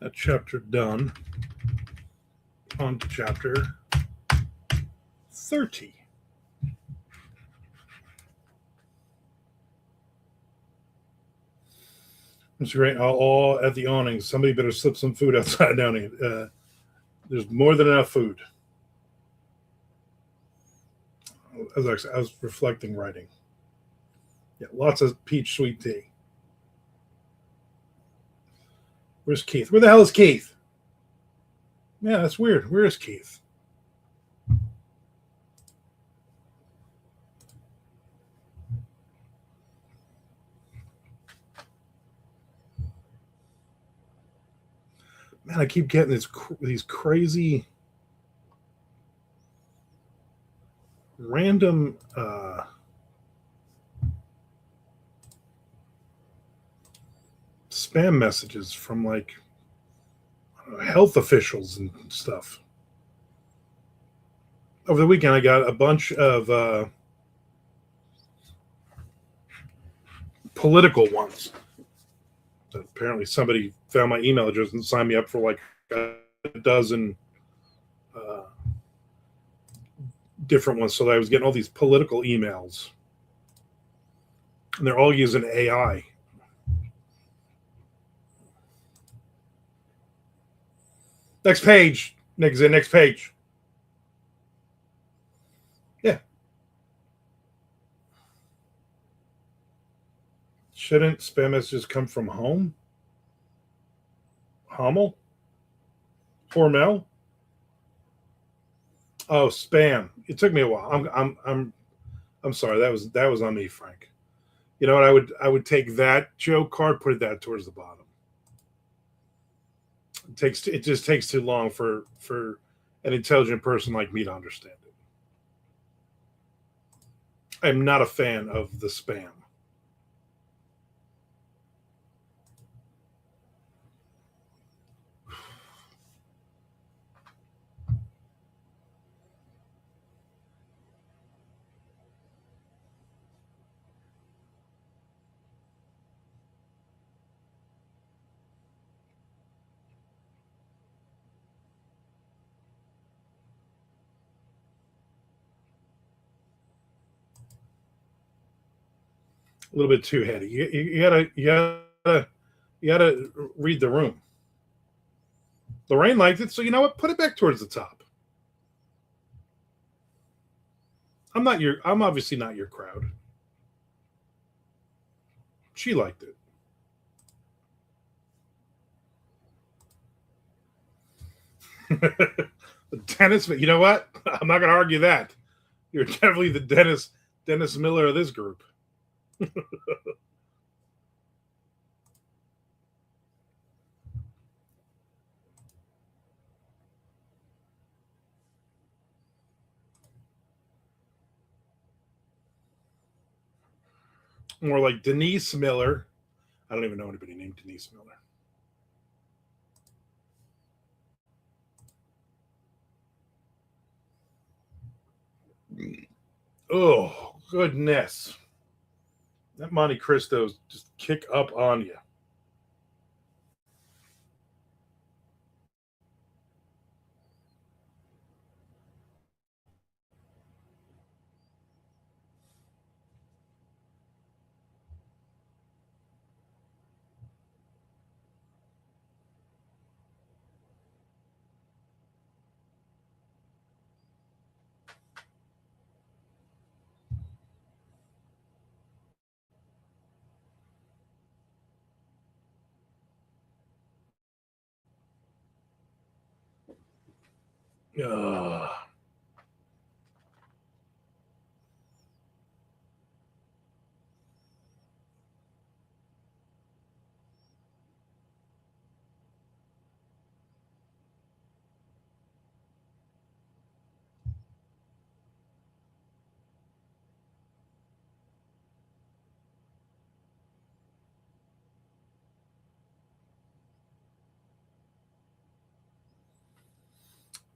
that chapter done. On to chapter 30. That's great. All at the awning. Somebody better slip some food outside down here. There's more than enough food. I was reflecting writing. Yeah, lots of peach sweet tea. Where's Keith? Where the hell is Keith? Yeah, that's weird. Where is Keith? Man, I keep getting these crazy random spam messages from like health officials and stuff. Over the weekend, I got a bunch of political ones. Apparently, somebody found my email address and signed me up for like a dozen uh, different ones. So I was getting all these political emails, and they're all using AI. Next page, next page. Yeah. Shouldn't spam messages come from home? Hummel? Hormel? Oh, spam. It took me a while. I'm sorry. That was on me, Frank. You know what? I would take that joke card, put that towards the bottom. It just takes too long for an intelligent person like me to understand it. I'm not a fan of the spam. A little bit too heady. You gotta read the room. Lorraine liked it, so you know what? Put it back towards the top. I'm obviously not your crowd. She liked it. Dennis, but you know what? I'm not gonna argue that. You're definitely the Dennis Miller of this group. More like Denise Miller. I don't even know anybody named Denise Miller. Oh, goodness. That Monte Cristo's just kick up on you. Ugh.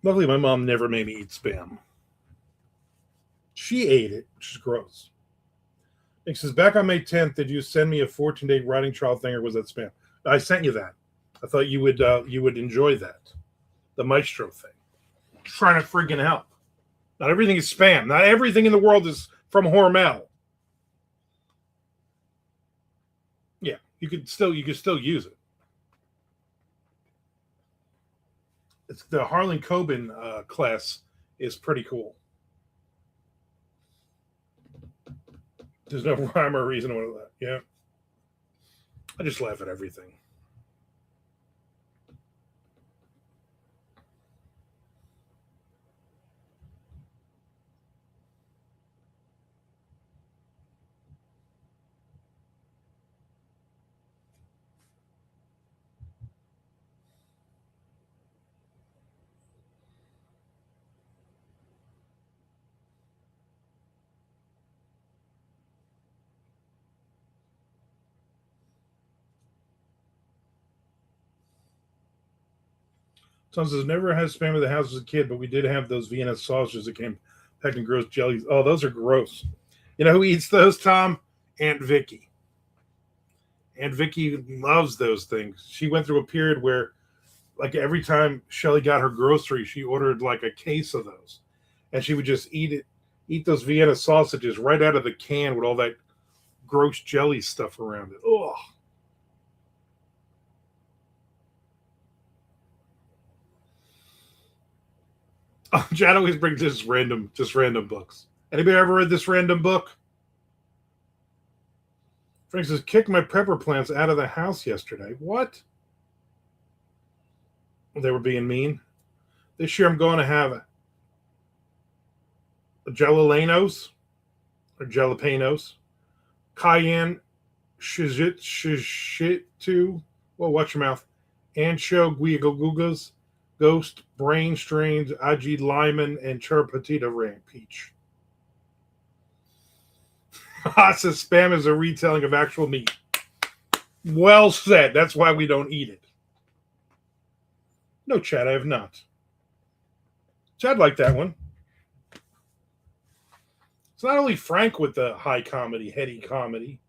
Luckily, my mom never made me eat spam. She ate it, which is gross. It says, back on May 10th, did you send me a 14-day writing trial thing, or was that spam? I sent you that. I thought you would enjoy that. The Maestro thing. I'm trying to freaking help. Not everything is spam. Not everything in the world is from Hormel. Yeah, you could still use it. It's the Harlan Coben class is pretty cool. There's no rhyme or reason to that. Yeah, I just laugh at everything. Tom says, never had spam at the house as a kid, but we did have those Vienna sausages that came packed in gross jellies. Oh, those are gross. You know who eats those, Tom? Aunt Vicky. Aunt Vicky loves those things. She went through a period where, like, every time Shelly got her groceries, she ordered like a case of those, and she would just eat those Vienna sausages right out of the can with all that gross jelly stuff around it. Oh, Chad always brings just random books. Anybody ever read this random book? Frank says, kicked my pepper plants out of the house yesterday. What? They were being mean. This year I'm going to have jalapenos or jalapenos, cayenne, shizitu. Well, watch your mouth. Ancho guiagugas, ghost, brain strains, aji limon, and churpatita ranch peach. Says spam is a retelling of actual meat. Well said. That's why we don't eat it. No, Chad, I have not. Chad liked that one. It's not only Frank with the high comedy, heady comedy.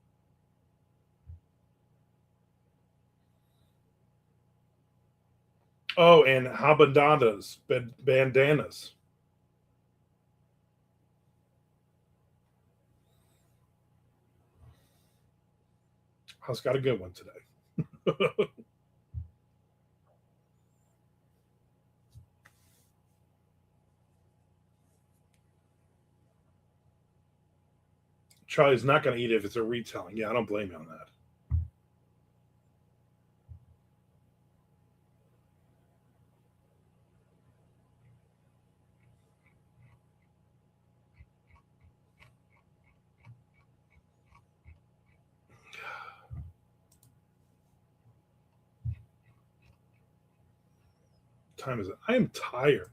Oh, and habandanas, bandanas. House got a good one today. Charlie's not going to eat it if it's a retelling. Yeah, I don't blame you on that. Time is it? I am tired.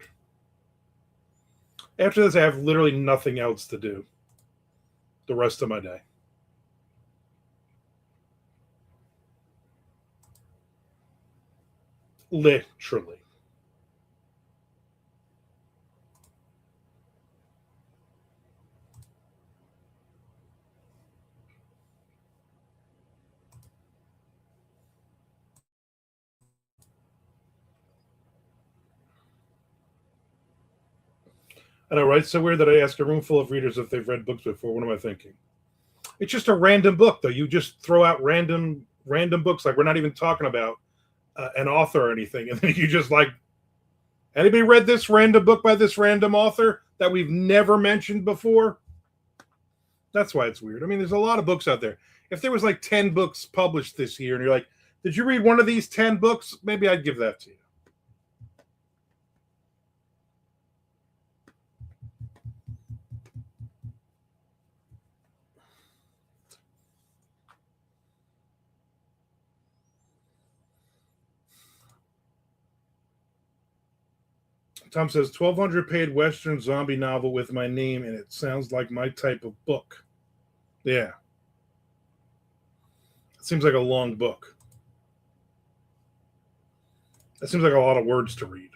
After this, I have literally nothing else to do the rest of my day. Literally. I know, right? So weird that I ask a room full of readers if they've read books before. What am I thinking? It's just a random book, though. You just throw out random books, like we're not even talking about an author or anything, and then you just like, anybody read this random book by this random author that we've never mentioned before? That's why it's weird. I mean, there's a lot of books out there. If there was like 10 books published this year, and you're like, did you read one of these 10 books? Maybe I'd give that to you. Tom says 1,200 paid Western zombie novel with my name, and it sounds like my type of book. Yeah. It seems like a long book. That seems like a lot of words to read.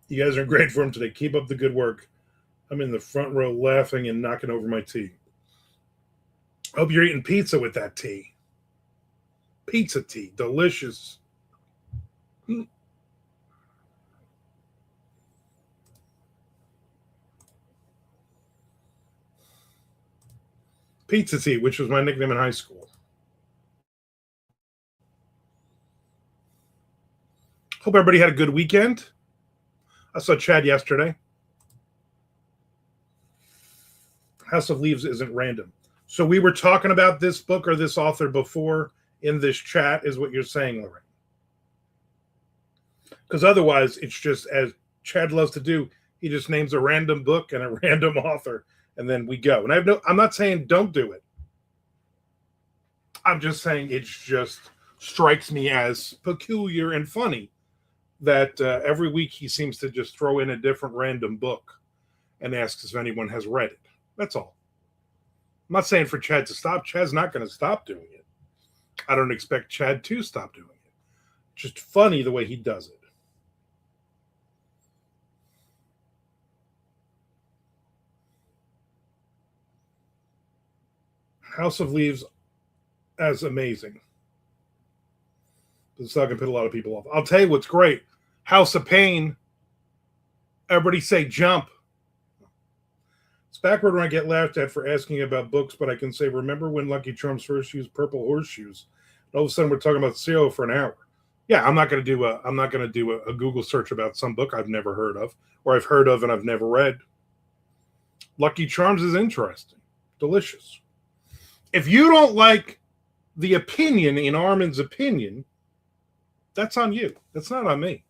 You guys are in great form today. Keep up the good work. I'm in the front row laughing and knocking over my tea. Hope you're eating pizza with that tea. Pizza tea. Delicious. Pizza tea, which was my nickname in high school. Hope everybody had a good weekend. I saw Chad yesterday. House of Leaves isn't random. So we were talking about this book or this author before in this chat, is what you're saying, Lorraine. Because otherwise, it's just, as Chad loves to do, he just names a random book and a random author, and then we go. And I'm not saying don't do it. I'm just saying it just strikes me as peculiar and funny that every week he seems to just throw in a different random book and asks if anyone has read it. That's all. I'm not saying for Chad to stop. Chad's not going to stop doing it. I don't expect Chad to stop doing it. Just funny the way he does it. House of Leaves as amazing. It's not going to put a lot of people off. I'll tell you what's great. House of Pain. Everybody say jump. It's backward when I get laughed at for asking about books, but I can say, remember when Lucky Charms first used purple horseshoes? And all of a sudden, we're talking about cereal for an hour. Yeah, I'm not going to do a Google search about some book I've never heard of, or I've heard of and I've never read. Lucky Charms is interesting, delicious. If you don't like the opinion in Armand's opinion, that's on you. That's not on me.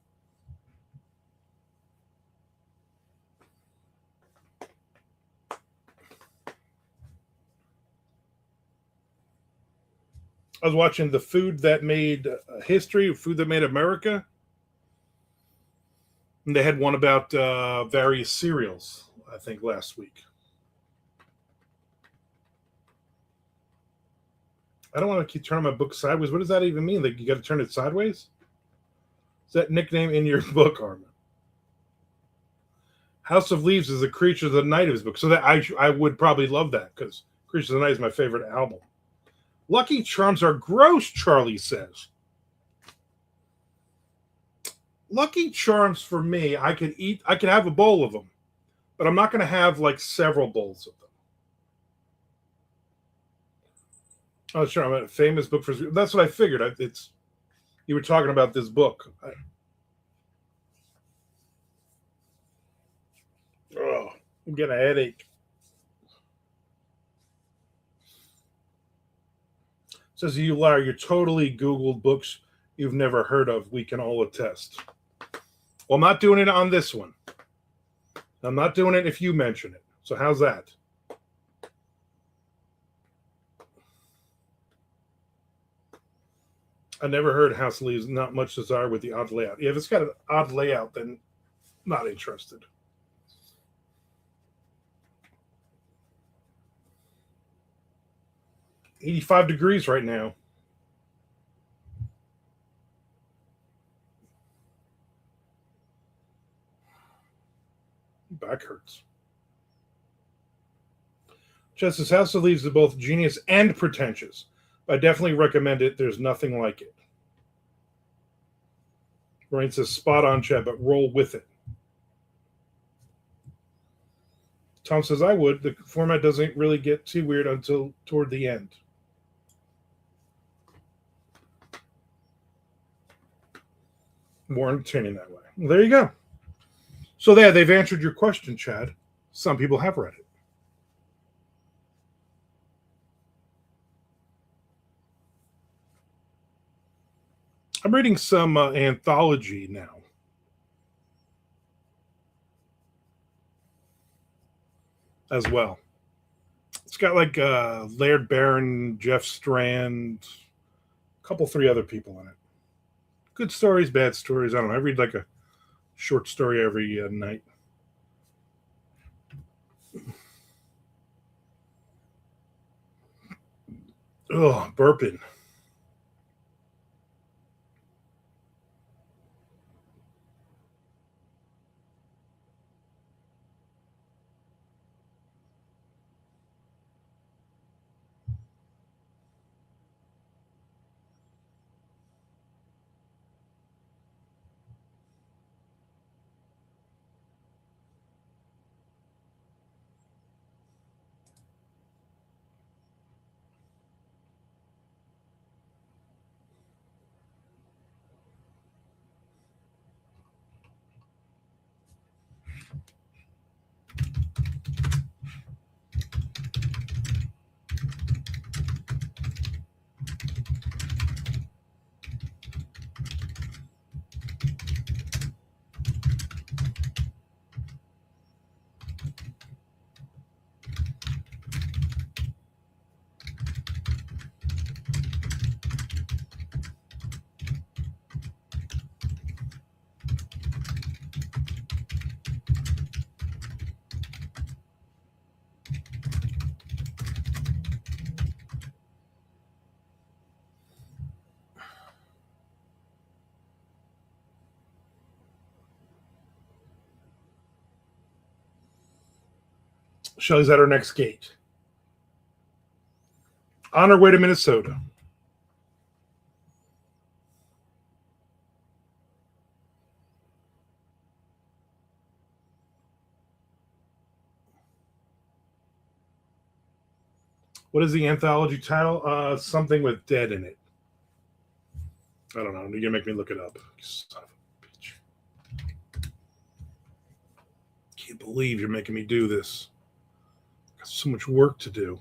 I was watching The Food That Made History, Food That Made America. And they had one about various cereals, I think, last week. I don't want to keep turning my book sideways. What does that even mean? Like, you got to turn it sideways? Is that nickname in your book, Armand? House of Leaves is a Creature of the Night of his book. So that I would probably love that, because Creature of the Night is my favorite album. Lucky Charms are gross, Charlie says. Lucky Charms for me, I could have a bowl of them, but I'm not going to have like several bowls of them. Oh, sure. I'm a famous book for. That's what I figured. You were talking about this book. I'm getting a headache. Says you liar. You totally Googled books you've never heard of. We can all attest. Well, I'm not doing it on this one. I'm not doing it if you mention it. So how's that? I never heard House Leaves. Not much desire with the odd layout. Yeah, if it's got an odd layout, then not interested. 85 degrees right now. Back hurts. Justice House of Leaves is both genius and pretentious. I definitely recommend it. There's nothing like it. Lorraine says spot on, Chad, but roll with it. Tom says I would. The format doesn't really get too weird until toward the end. More entertaining that way. Well, there you go. So there, they've answered your question, Chad. Some people have read it. I'm reading some anthology now. As well. It's got like Laird Barron, Jeff Strand, a couple, three other people in it. Good stories, bad stories. I don't know. I read like a short story every night. Oh, burping. Shelly's at her next gate. On her way to Minnesota. What is the anthology title? Something with dead in it. I don't know. You're gonna make me look it up. Son of a bitch. Can't believe you're making me do this. Got so much work to do.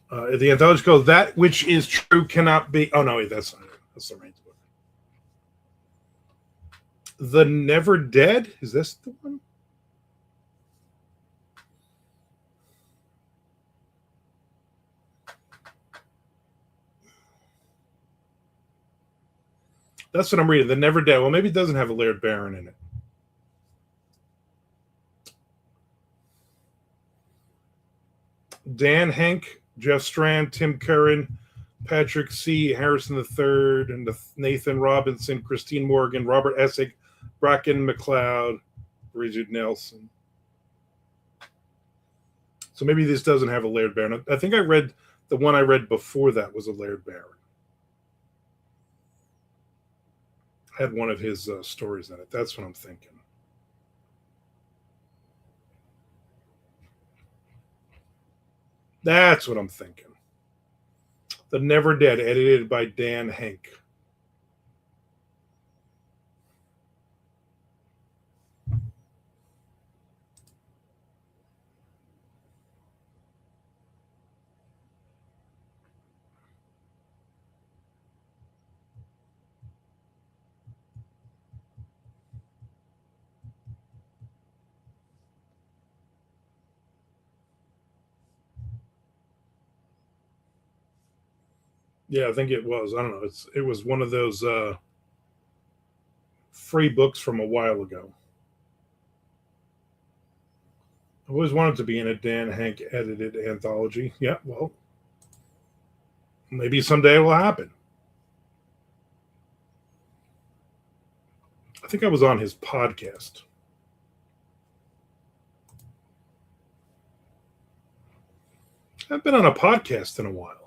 The anthology goes, that which is true cannot be. Oh, no, wait, that's not it. That's the right book. The Never Dead? Is this the one? That's what I'm reading. The Never Dead. Well, maybe it doesn't have a Laird Barron in it. Dan Henk, Jeff Strand, Tim Curran, Patrick C. Harrison III, and Nathan Robinson, Christine Morgan, Robert Essig, Bracken McLeod, Bridget Nelson. So maybe this doesn't have a Laird Barron. I think I read the one I read before that was a Laird Barron. Had one of his stories in it. That's what I'm thinking. That's what I'm thinking. The Never Dead, edited by Dan Henk. Yeah, I think it was. I don't know. It was one of those free books from a while ago. I always wanted to be in a Dan Henk edited anthology. Yeah, well, maybe someday it will happen. I think I was on his podcast. I've been on a podcast in a while.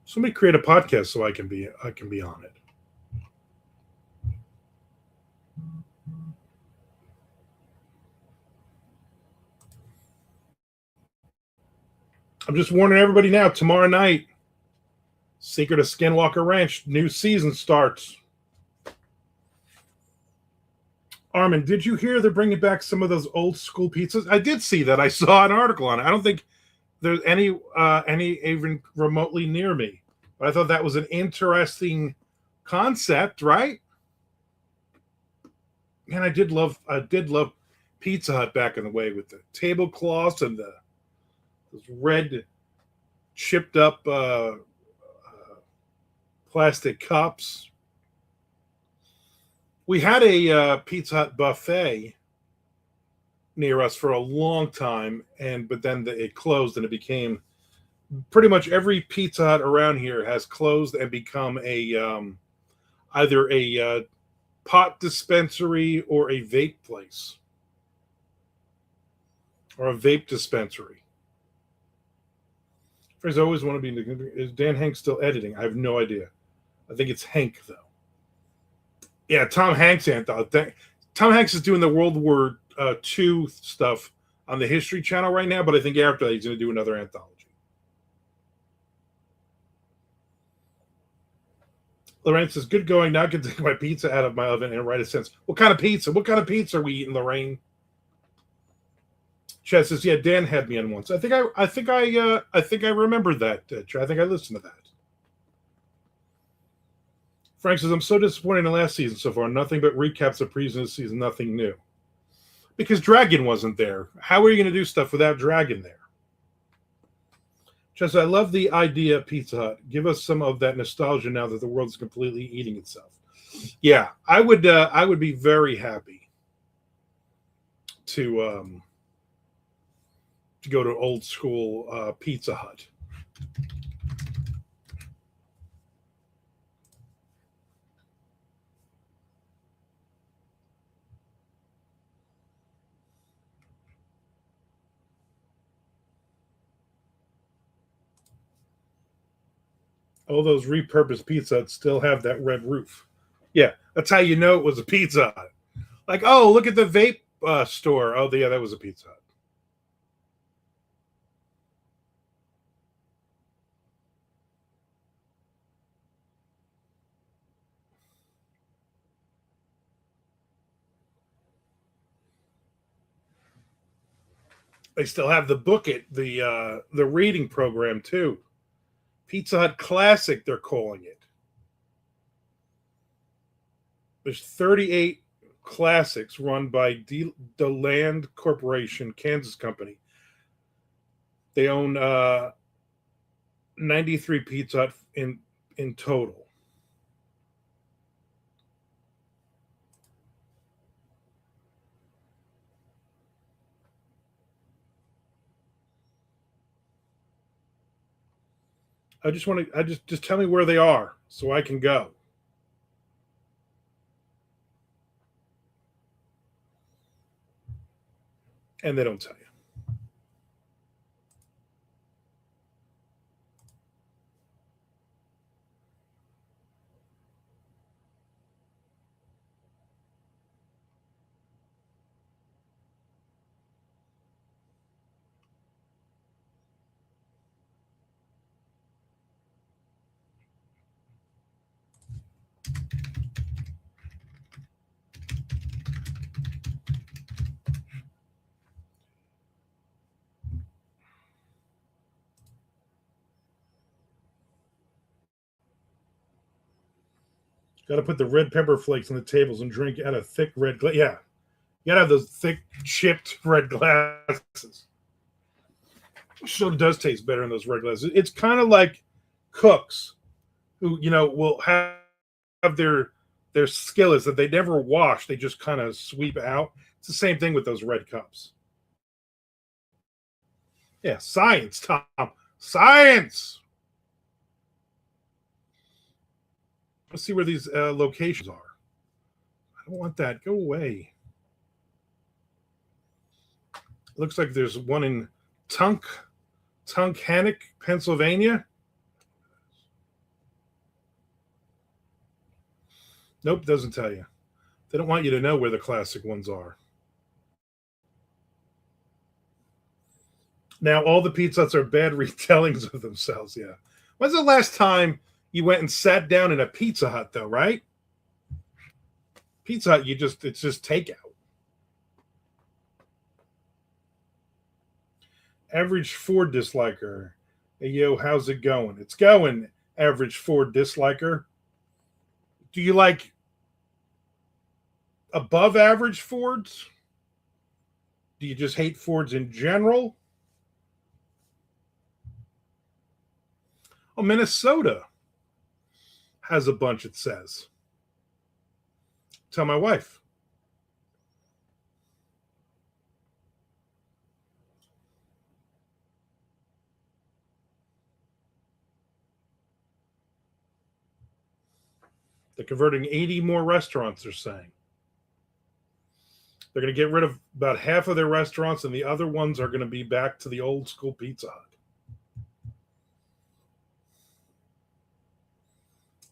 Somebody create a podcast so I can be on it. I'm just warning everybody now. Tomorrow night, Secret of Skinwalker Ranch new season starts. Armin, did you hear they're bringing back some of those old school pizzas? I did see that. I saw an article on it. I don't think there's any even remotely near me, but I thought that was an interesting concept, right? And I did love Pizza Hut back in the way with the tablecloths and those red chipped up plastic cups. We had a Pizza Hut buffet near us for a long time, but then it closed, and it became pretty much every Pizza Hut around here has closed and become a either a pot dispensary or a vape place or a vape dispensary. Friends, I always want to be. Is Dan Hank still editing? I have no idea. I think it's Hank though. Yeah, Tom Hanks anthology. Tom Hanks is doing the World War II stuff on the History Channel right now, but I think after that he's going to do another anthology. Lorraine says, "Good going. Now I can take my pizza out of my oven and write a sentence. What kind of pizza? What kind of pizza are we eating, Lorraine?" Chad says, "Yeah, Dan had me on once. I think I remember that. I think I listened to that." Frank says, "I'm so disappointed in the last season so far. Nothing but recaps of previous season. Nothing new. Because Dragon wasn't there. How are you going to do stuff without Dragon there?" Just, I love the idea, Pizza Hut. Give us some of that nostalgia now that the world is completely eating itself. Yeah, I would. I would be very happy to go to old school Pizza Hut. All those repurposed Pizza Huts still have that red roof. Yeah, that's how you know it was a Pizza Hut. Like, oh, look at the vape store. Oh, yeah, that was a Pizza Hut. They still have the book it, the reading program too. Pizza Hut Classic, they're calling it. There's 38 classics run by DeLand Corporation, Kansas company. They own 93 Pizza Hut in total. I just want to. I just tell me where they are so I can go. And they don't tell you. Got to put the red pepper flakes on the tables and drink out of thick red glass. Yeah, you got to have those thick chipped red glasses. Soda does taste better in those red glasses. It's kind of like cooks who will have their skillets that they never wash. They just kind of sweep out. It's the same thing with those red cups. Yeah, science, Tom. Science. Let's see where these locations are. I don't want that. Go away. Looks like there's one in Tunkhannock, Pennsylvania. Nope, doesn't tell you. They don't want you to know where the classic ones are. Now, all the Pizza Huts are bad retellings of themselves, yeah. When's the last time you went and sat down in a Pizza Hut, though, right? Pizza Hut, it's just takeout. Average Ford disliker. Hey, yo, how's it going? It's going, average Ford disliker. Do you like above average Fords? Do you just hate Fords in general? Oh, Minnesota has a bunch, it says. Tell my wife. They're converting 80 more restaurants, they're saying. They're going to get rid of about half of their restaurants, and the other ones are going to be back to the old school Pizza Hut.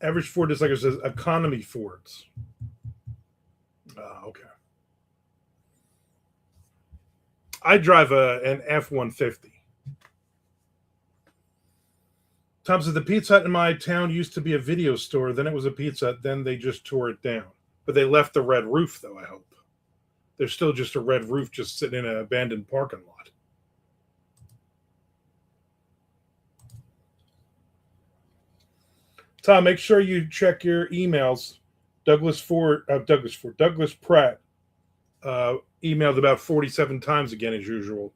Average Ford disliker says economy Fords. Okay. I drive an F-150. Tom says the Pizza Hut in my town used to be a video store. Then it was a Pizza Hut. Then they just tore it down. But they left the red roof, though, I hope. There's still just a red roof just sitting in an abandoned parking lot. Tom, make sure you check your emails. Douglas Pratt emailed about 47 times again, as usual.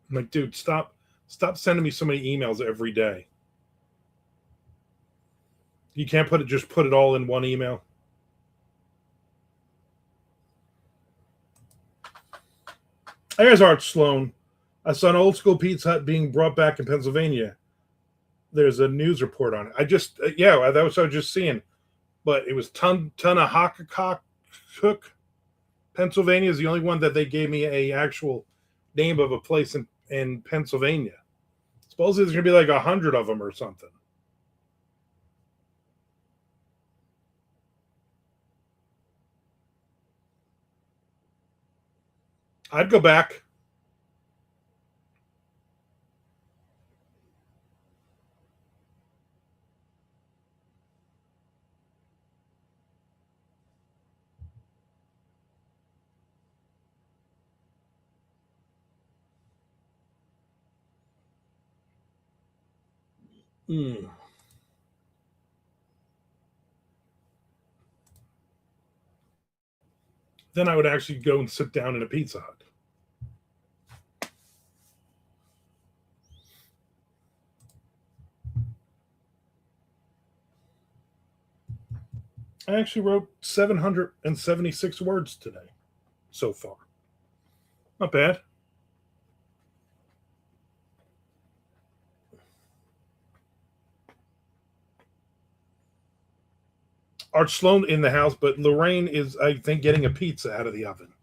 I'm like, dude, stop sending me so many emails every day. You can't put it all in one email. There's Art Sloan. I saw an old school Pizza Hut being brought back in Pennsylvania. There's a news report on it. That was what I was just seeing. But it was Tunnahawk, Pennsylvania is the only one that they gave me a actual name of a place in Pennsylvania. Supposedly there's going to be like 100 of them or something. I'd go back. Then I would actually go and sit down in a Pizza Hut. I actually wrote 776 words today so far. Not bad. Art Sloan in the house, but Lorraine is, I think, getting a pizza out of the oven.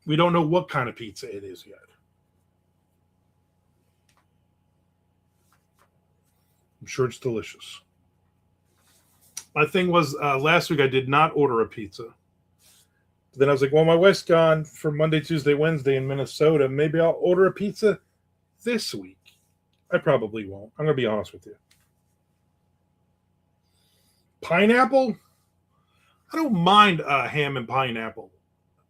We don't know what kind of pizza it is yet. I'm sure it's delicious. My thing was last week I did not order a pizza. Then I was like, well, my wife's gone for Monday, Tuesday, Wednesday in Minnesota. Maybe I'll order a pizza this week. I probably won't. I'm going to be honest with you. Pineapple? I don't mind ham and pineapple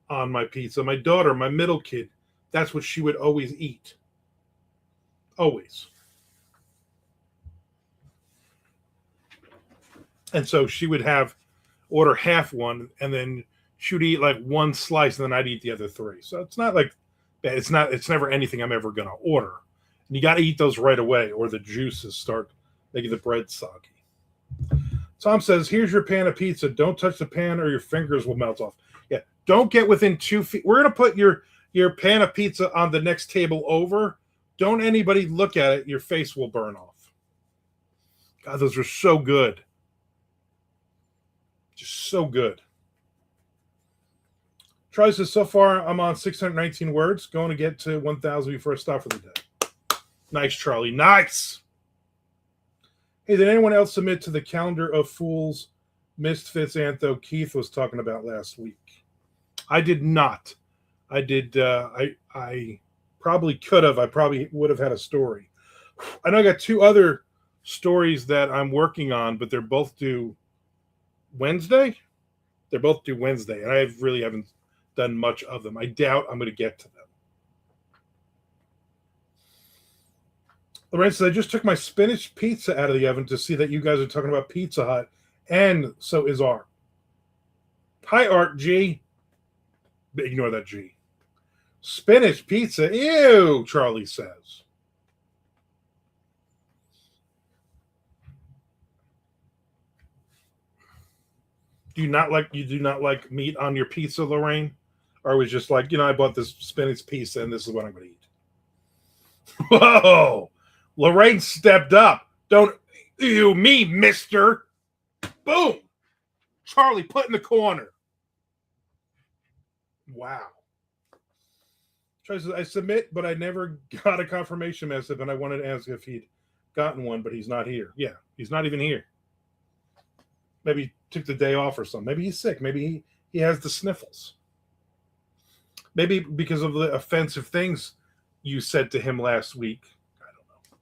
on my pizza. My daughter, my middle kid, that's what she would always eat. Always. And so she would order half one, and then she would eat like one slice, and then I'd eat the other three. So it's not like bad. It's never anything I'm ever gonna order. And you got to eat those right away, or the juices start making the bread soggy. Tom says, "Here's your pan of pizza. Don't touch the pan, or your fingers will melt off." Yeah, don't get within 2 feet. We're gonna put your pan of pizza on the next table over. Don't anybody look at it. Your face will burn off. God, those are so good. Just so good. Charlie says, so far I'm on 619 words. Going to get to 1,000 before I stop for the day. Nice, Charlie. Nice. Hey, did anyone else submit to the calendar of fools, misfits, Antho Keith was talking about last week? I did not. I did. I probably could have. I probably would have had a story. I know I got 2 other stories that I'm working on, but they're both due Wednesday. They're both due Wednesday, and I really haven't done much of them. I doubt I'm going to get to them. Lorraine says, I just took my spinach pizza out of the oven to see that you guys are talking about Pizza Hut, and so is Art. Hi, Art G. Ignore that G. Spinach pizza. Ew, Charlie says. You do not like meat on your pizza, Lorraine? Or was just like, I bought this spinach pizza and this is what I'm going to eat. Whoa! Lorraine stepped up. Don't ew me, mister. Boom! Charlie put in the corner. Wow. Charlie says, I submit, but I never got a confirmation message, and I wanted to ask if he'd gotten one, but he's not here. Yeah, he's not even here. Maybe he took the day off or something. Maybe he's sick. Maybe he has the sniffles. Maybe because of the offensive things you said to him last week. I don't know.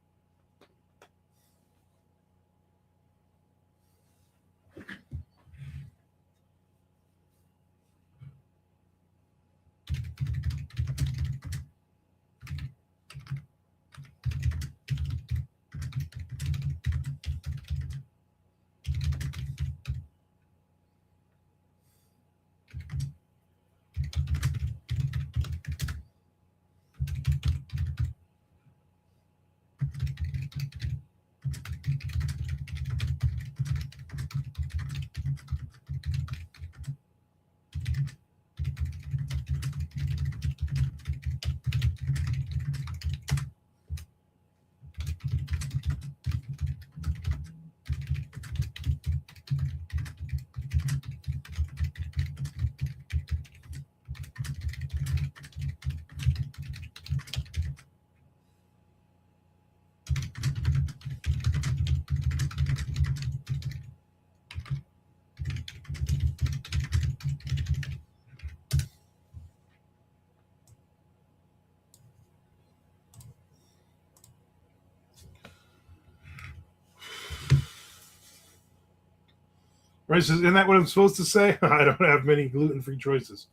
Right, says, isn't that what I'm supposed to say? I don't have many gluten-free choices.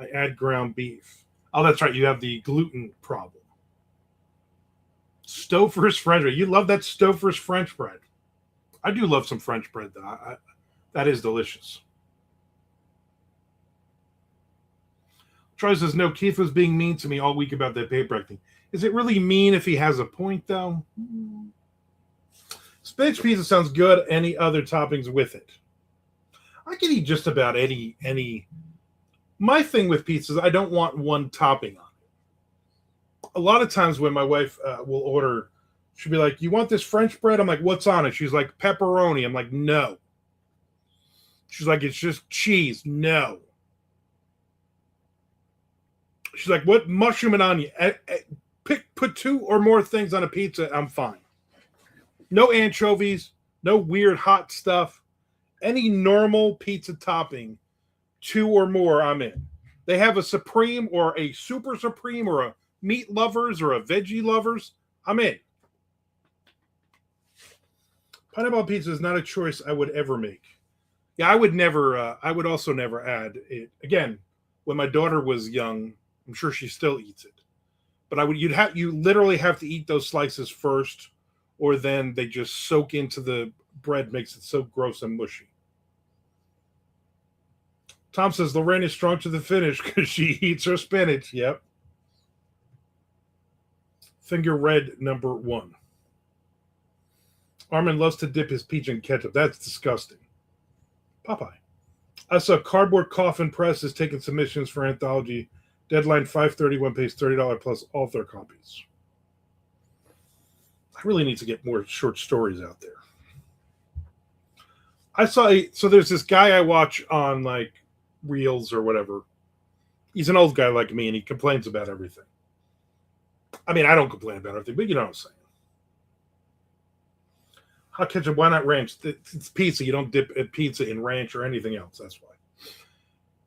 I add ground beef. Oh, that's right. You have the gluten problem. Stouffer's French bread. You love that Stouffer's French bread. I do love some French bread, though. That is delicious. Troy says, no, Keith was being mean to me all week about that paper acting. Is it really mean if he has a point, though? Spinach pizza sounds good. Any other toppings with it? I can eat just about any. My thing with pizzas, I don't want one topping on it. A lot of times when my wife will order, she'll be like, you want this French bread? I'm like, what's on it? She's like, pepperoni. I'm like, no. She's like, it's just cheese. No. She's like, what? Mushroom and onion. Put 2 or more things on a pizza. I'm fine. No anchovies. No weird hot stuff. Any normal pizza topping, 2 or more, I'm in. They have a supreme or a super supreme or a meat lovers or a veggie lovers, I'm in. Pineapple pizza is not a choice I would ever make. Yeah, I would never. I would also never add it. Again, when my daughter was young, I'm sure she still eats it. But you literally have to eat those slices first, or then they just soak into the bread makes it so gross and mushy. Tom says Lorraine is strong to the finish because she eats her spinach. Yep. Finger red number 1. Armand loves to dip his peach in ketchup. That's disgusting. Popeye. I saw Cardboard Coffin Press is taking submissions for anthology. Deadline 5/31 pays $30 plus author copies. I really need to get more short stories out there. So there's this guy I watch on like Reels or whatever. He's an old guy like me and he complains about everything. I mean, I don't complain about everything, but you know what I'm saying. Hot ketchup, why not ranch? It's pizza. You don't dip pizza in ranch or anything else. That's why.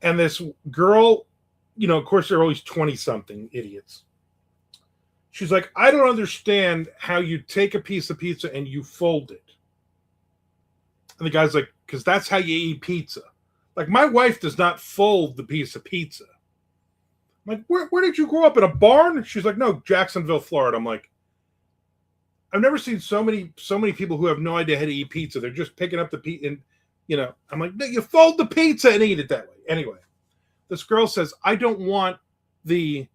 And this girl, of course, they're always 20-something idiots. She's like, I don't understand how you take a piece of pizza and you fold it. And the guy's like, because that's how you eat pizza. Like, my wife does not fold the piece of pizza. I'm like, where did you grow up? In a barn? She's like, no, Jacksonville, Florida. I'm like, I've never seen so many people who have no idea how to eat pizza. They're just picking up the pizza and, I'm like, no, you fold the pizza and eat it that way. Anyway, this girl says, I don't want the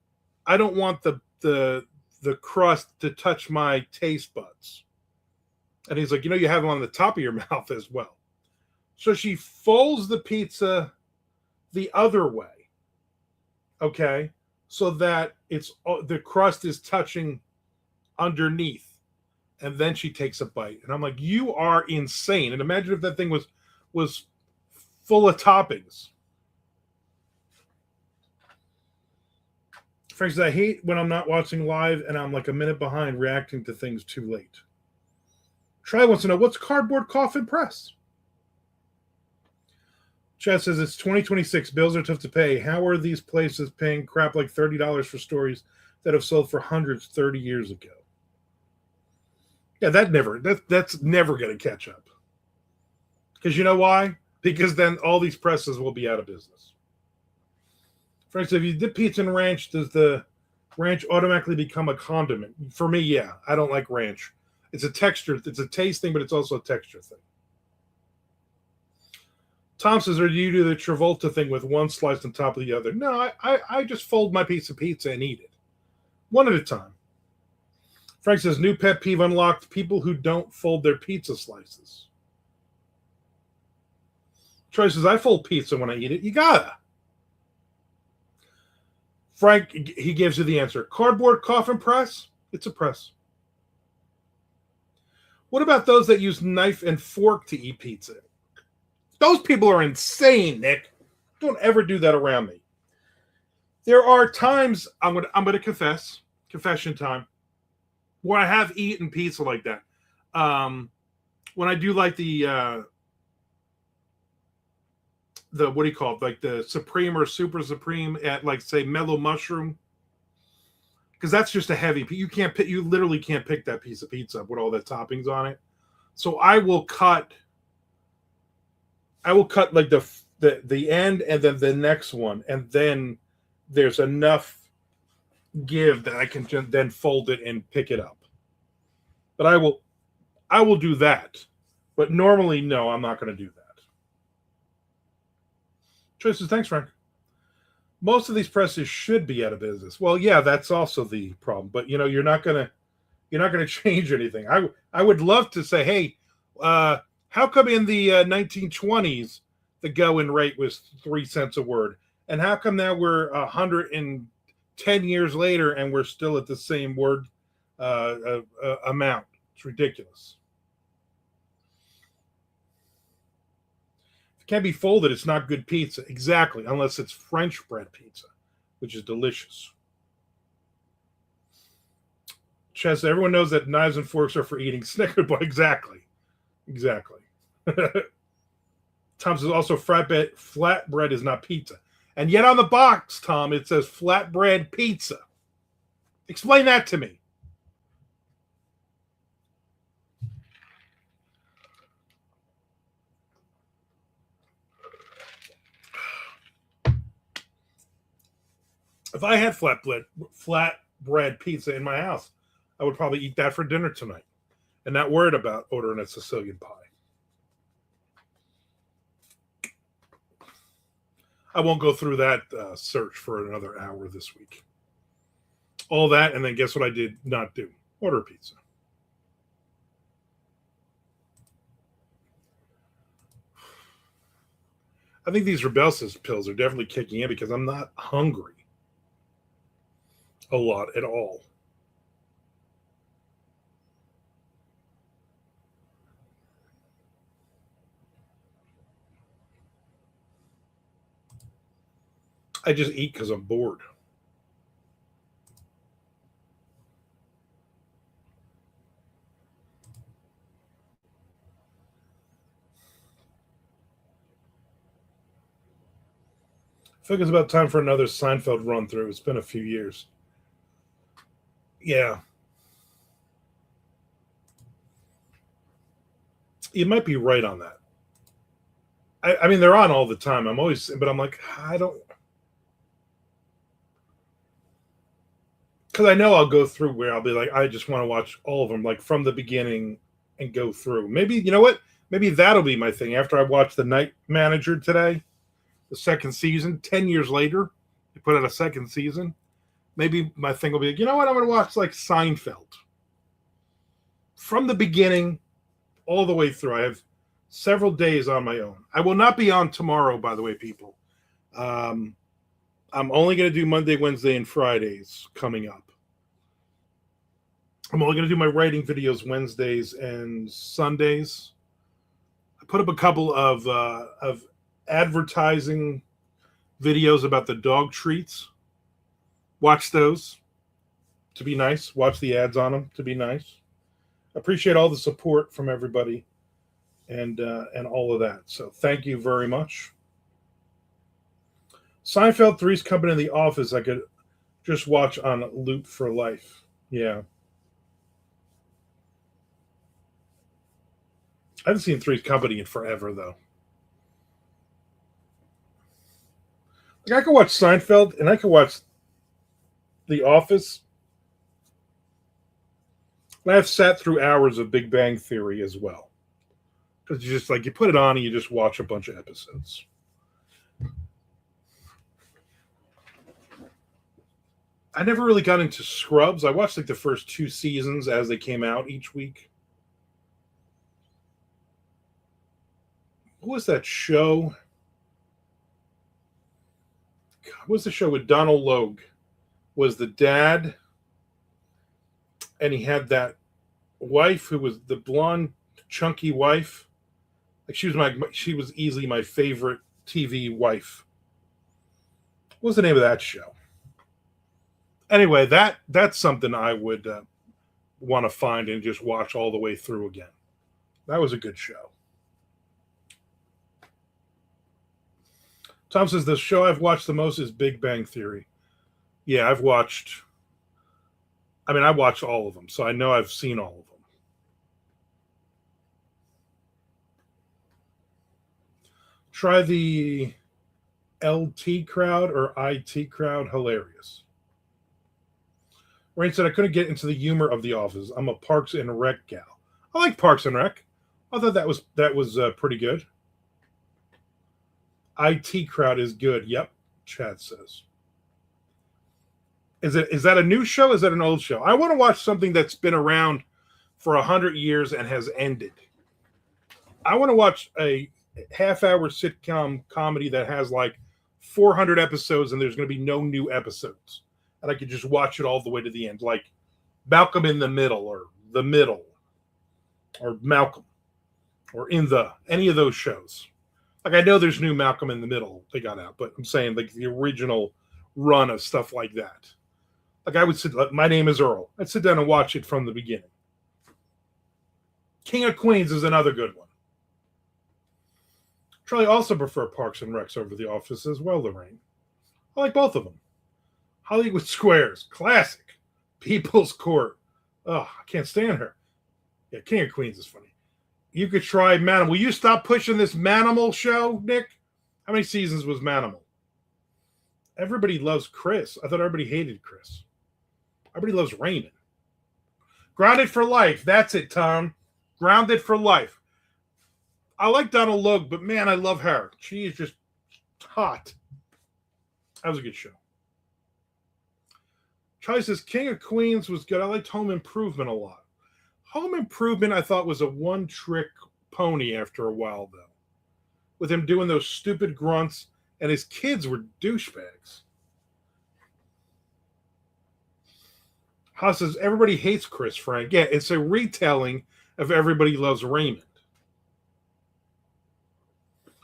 crust to touch my taste buds. And he's like, you have them on the top of your mouth as well. So she folds the pizza the other way. Okay. So that the crust is touching underneath. And then she takes a bite. And I'm like, you are insane. And imagine if that thing was full of toppings. Frank says, I hate when I'm not watching live and I'm like a minute behind reacting to things too late. Try wants to know, what's Cardboard Coffin Press? Chad says, it's 2026. Bills are tough to pay. How are these places paying crap like $30 for stories that have sold for hundreds 30 years ago? Yeah, that's never going to catch up. Because you know why? Because then all these presses will be out of business. For instance, if you dip pizza in ranch, does the ranch automatically become a condiment? For me, yeah. I don't like ranch. It's a texture. It's a taste thing, but it's also a texture thing. Tom says, or do you do the Travolta thing with one slice on top of the other? No, I just fold my piece of pizza and eat it. One at a time. Frank says, new pet peeve unlocked, people who don't fold their pizza slices. Troy says, I fold pizza when I eat it. You gotta. Frank, he gives you the answer. Cardboard Coffin Press? It's a press. What about those that use knife and fork to eat pizza? Those people are insane, Nick. Don't ever do that around me. There are times, I'm gonna confess, confession time, where I have eaten pizza like that. When I do like the what do you call it? Like the Supreme or Super Supreme at like say Mellow Mushroom. Because that's just a heavy, you literally can't pick that piece of pizza up with all the toppings on it. So I will cut like the end and then the next one, and then there's enough give that I can then fold it and pick it up. But I will do that. But normally, no, I'm not going to do that. Choices, thanks, Frank. Most of these presses should be out of business. Well, yeah, that's also the problem. But you're not gonna change anything. I would love to say, hey, how come in the 1920s the going rate was 3 cents a word, and how come now we're 110 years later and we're still at the same word amount? It's ridiculous. Can't be folded, it's not good pizza. Exactly, unless it's French bread pizza, which is delicious. Chess, everyone knows that knives and forks are for eating Snicker bar. Exactly. Tom says also flatbread is not pizza. And yet on the box, Tom, it says flatbread pizza. Explain that to me. If I had flatbread pizza in my house, I would probably eat that for dinner tonight and not worried about ordering a Sicilian pie. I won't go through that search for another hour this week. All that, and then guess what I did not do? Order pizza. I think these Rybelsus pills are definitely kicking in because I'm not hungry a lot at all. I just eat because I'm bored. I think it's about time for another Seinfeld run through. It's been a few years. Yeah. You might be right on that. I mean, they're on all the time. But I'm like, I don't. Because I know I'll go through where I'll be like, I just want to watch all of them, like from the beginning and go through. Maybe, you know what? Maybe that'll be my thing. After I watch The Night Manager today, the second season, 10 years later, they put out a second season. Maybe my thing will be like, you know what? I'm going to watch like Seinfeld from the beginning all the way through. I have several days on my own. I will not be on tomorrow, by the way, people. I'm only going to do Monday, Wednesday, and Fridays coming up. I'm only going to do my writing videos Wednesdays and Sundays. I put up a couple of advertising videos about the dog treats. Watch those to be nice. Watch the ads on them to be nice. Appreciate all the support from everybody and all of that. So thank you very much. Seinfeld, Three's Company, in The Office, I could just watch on loop for life. Yeah. I haven't seen Three's Company in forever, though. Like I could watch Seinfeld, and I could watch The Office. And I've sat through hours of Big Bang Theory as well. Because you just, like, you put it on and you just watch a bunch of episodes. I never really got into Scrubs. I watched like the first 2 seasons as they came out each week. What was that show? What was the show with Donald Logue? Was the dad, and he had that wife who was the blonde, chunky wife. Like she was easily my favorite TV wife. What was the name of that show? Anyway, that's something I would want to find and just watch all the way through again. That was a good show. Tom says the show I've watched the most is Big Bang Theory. Yeah, I watched all of them, so I know I've seen all of them. Try the LT crowd or IT crowd. Hilarious. Rain said, I couldn't get into the humor of The Office. I'm a Parks and Rec gal. I like Parks and Rec. I thought that was pretty good. IT crowd is good. Yep, Chad says. Is that a new show? Is that an old show? I want to watch something that's been around for 100 years and has ended. I want to watch a half-hour sitcom comedy that has like 400 episodes and there's going to be no new episodes. And I could just watch it all the way to the end, like Malcolm in the Middle or The Middle or Malcolm or any of those shows. Like I know there's new Malcolm in the Middle they got out, but I'm saying like the original run of stuff like that. Like I would My Name is Earl. I'd sit down and watch it from the beginning. King of Queens is another good one. Charlie also prefer Parks and Recs over The Office as well, Lorraine. I like both of them. Hollywood Squares, classic. People's Court. Oh, I can't stand her. Yeah, King of Queens is funny. You could try Manimal. Will you stop pushing this Manimal show, Nick? How many seasons was Manimal? Everybody loves Chris. I thought everybody hated Chris. Everybody loves Raymond. Grounded for Life. That's it, Tom. Grounded for Life. I like Donald Logue, but man, I love her. She is just hot. That was a good show. Charlie says King of Queens was good. I liked Home Improvement a lot. Home Improvement I thought was a one-trick pony after a while, though. With him doing those stupid grunts, and his kids were douchebags. Haas says, everybody hates Chris Frank. Yeah, it's a retelling of Everybody Loves Raymond.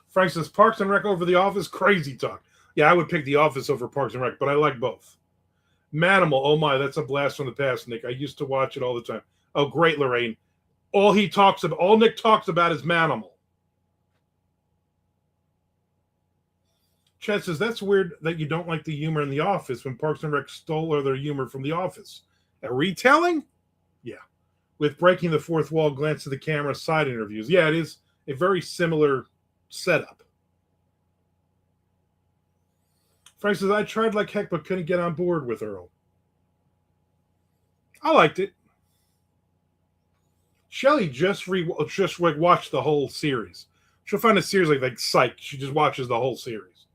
Frank says, Parks and Rec over The Office? Crazy talk. Yeah, I would pick The Office over Parks and Rec, but I like both. Manimal, oh my, that's a blast from the past, Nick. I used to watch it all the time. Oh, great, Lorraine. All Nick talks about is Manimal. Chad says, that's weird that you don't like the humor in The Office when Parks and Rec stole their humor from The Office. A retelling? Yeah. With breaking the fourth wall, glance at the camera, side interviews. Yeah, it is a very similar setup. Frank says, I tried like heck, but couldn't get on board with Earl. I liked it. Shelly just watched the whole series. She'll find a series like Psych. She just watches the whole series.